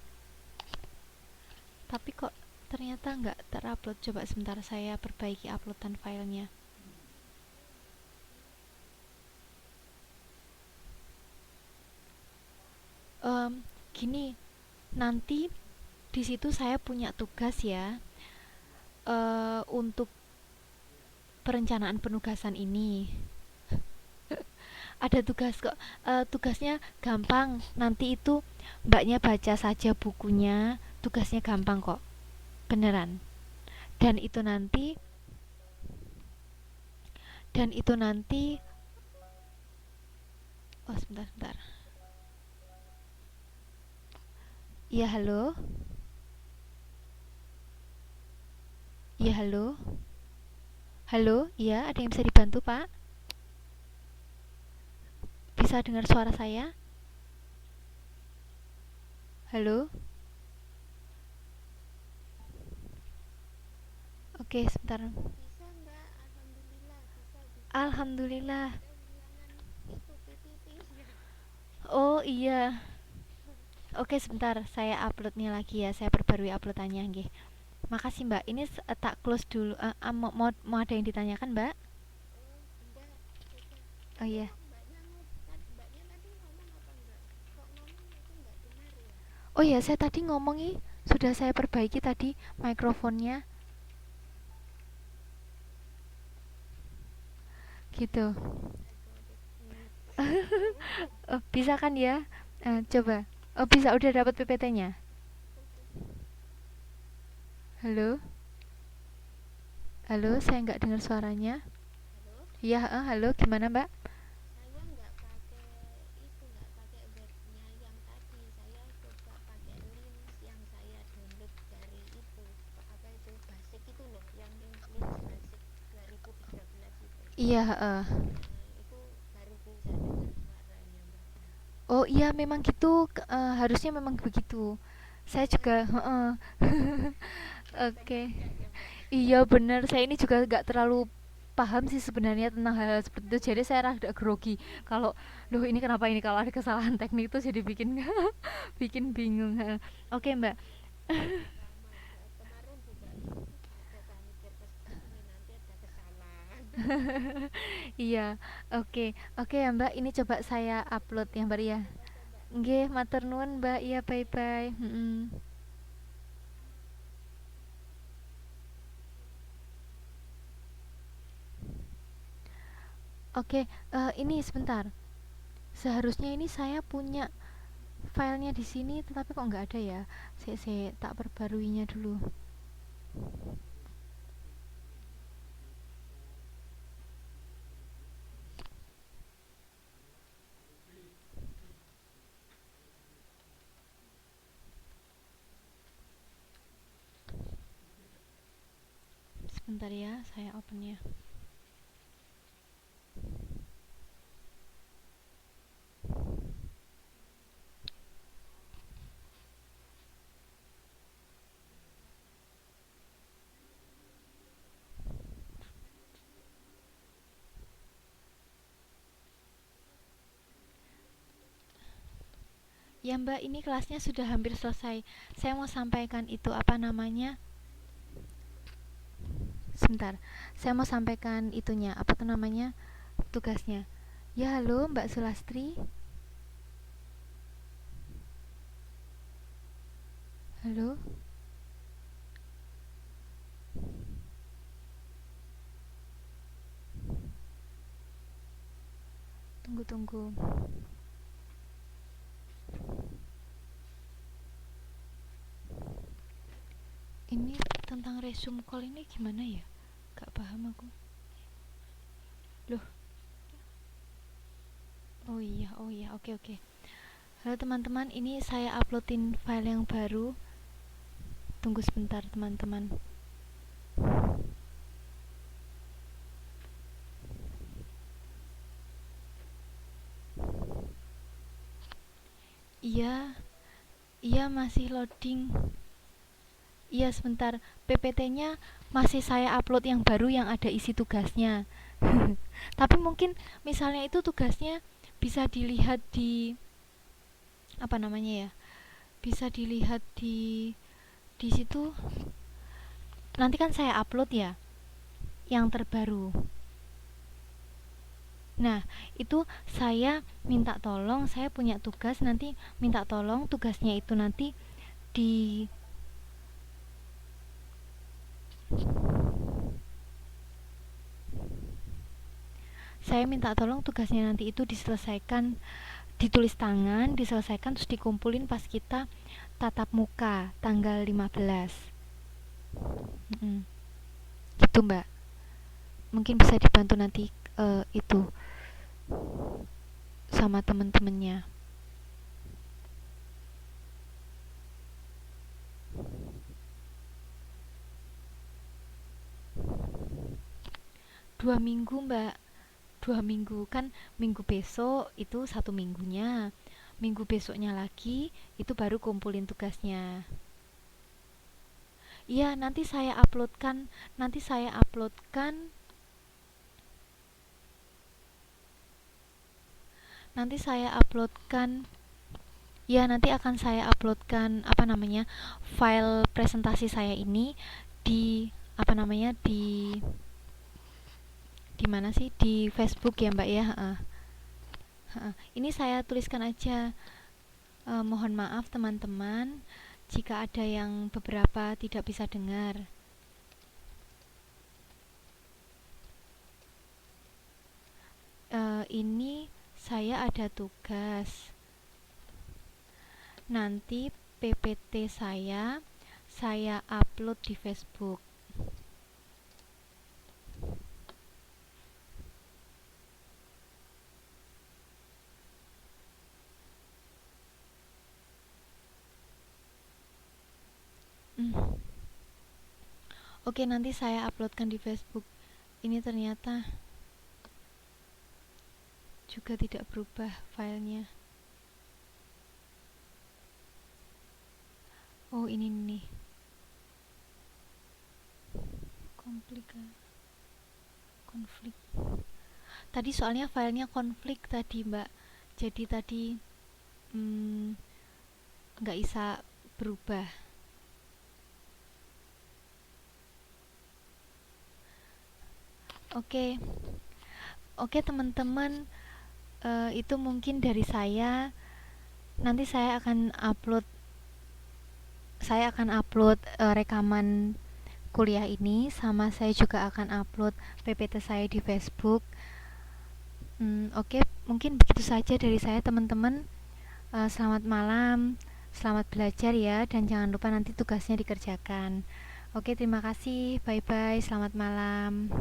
tapi kok ternyata nggak terupload. Coba sebentar saya perbaiki uploadan filenya. Gini, nanti di situ saya punya tugas ya, untuk perencanaan penugasan ini. Ada tugas kok, tugasnya gampang. Nanti itu mbaknya baca saja bukunya, tugasnya gampang kok, beneran. Dan itu nanti, dan itu nanti, oh sebentar sebentar. Iya halo, iya halo, halo, iya ada yang bisa dibantu Pak? Bisa dengar suara saya? Halo? Oke, sebentar. Bisa Mbak, alhamdulillah bisa. Alhamdulillah. Ada ulangan itu PPT-nya. Oh iya. Oke, sebentar. Saya uploadnya lagi ya. Saya perbarui uploadannya nggih. Makasih Mbak. Ini tak close dulu. Mau ada yang ditanyakan Mbak? Oh, enggak, sudah. Oh Itu iya. mbaknya tadi ngomong apa enggak? Kok ngomong aku enggak dengar ya? Oh iya, saya tadi ngomongi sudah saya perbaiki tadi mikrofonnya. Gitu. Aduh, gitu. Oh, bisa kan ya? Coba. Oh, bisa udah dapat PPT-nya. Halo? Halo, saya nggak dengar suaranya. Halo? Iya, halo, gimana Mbak? Saya enggak pakai itu, enggak pakai webnya yang tadi. Saya coba pakai link yang saya download dari itu. Apa itu? Basic itu loh, yang link Basic 2013 itu. Iya, Itu baru bisa dengar suaranya mbaknya. Oh iya, memang gitu. Harusnya memang begitu. Oh Saya ya, juga, Oke. kadang-kadang enggak ya mbak ya. Iya benar. Saya ini juga nggak terlalu paham sih sebenarnya tentang hal-hal seperti itu. Jadi saya rada grogi. Kalau, loh ini kenapa ini kalau ada kesalahan teknik itu jadi bikin bikin bingung. Oke Mbak. Sama mbak, kemarin juga ada saya mikir ini nanti ada kesalahan. Iya, oke. Oke ya Mbak, ini coba saya upload yang baru ya. Oke mbak, Nggih, matur nuwun Mbak. Iya, bye-bye. Oke, ini sebentar. Seharusnya ini saya punya filenya di sini, tetapi kok nggak ada ya? Saya tak perbaruinya dulu. Sebentar ya, saya opennya. Ya Mbak, ini kelasnya sudah hampir selesai. Saya mau sampaikan itu apa namanya? Sebentar, saya mau sampaikan itunya, apa tuh namanya? Tugasnya. Ya halo Mbak Sulastri. Halo. Tunggu. Ini tentang resume call ini gimana ya? Gak paham aku. Loh, oh iya, oke oke. Halo teman-teman, ini saya uploadin file yang baru. Tunggu sebentar teman-teman. Iya, iya masih loading. Iya sebentar, PPT-nya masih saya upload yang baru yang ada isi tugasnya. Tapi mungkin misalnya itu tugasnya bisa dilihat di apa namanya ya? Bisa dilihat di situ. Nanti kan saya upload ya yang terbaru. Nah, itu saya minta tolong, saya punya tugas nanti minta tolong tugasnya itu nanti di saya minta tolong tugasnya nanti itu diselesaikan, ditulis tangan, diselesaikan terus dikumpulin pas kita tatap muka tanggal 15. Mm-mm. Gitu Mbak, mungkin bisa dibantu nanti itu sama temen-temennya. 2 minggu Mbak, 2 minggu kan, minggu besok itu 1 minggunya, minggu besoknya lagi itu baru kumpulin tugasnya. Iya, nanti saya uploadkan, nanti saya uploadkan, ya nanti akan saya uploadkan apa namanya, file presentasi saya ini di apa namanya, di mana sih, di Facebook ya Mbak ya. Ini saya tuliskan aja, mohon maaf teman-teman jika ada yang beberapa tidak bisa dengar. Ini saya ada tugas. Nanti PPT saya upload di Facebook. Oke, nanti saya uploadkan di Facebook. Ini ternyata juga tidak berubah filenya. Oh, ini nih. Konflik. Tadi soalnya filenya konflik tadi, Mbak. Jadi tadi nggak bisa berubah. Oke, oke teman-teman, itu mungkin dari saya. Nanti saya akan upload rekaman kuliah ini, sama saya juga akan upload PPT saya di Facebook. Oke, mungkin begitu saja dari saya teman-teman. Selamat malam, selamat belajar ya, dan jangan lupa nanti tugasnya dikerjakan. Oke, terima kasih, bye bye, selamat malam.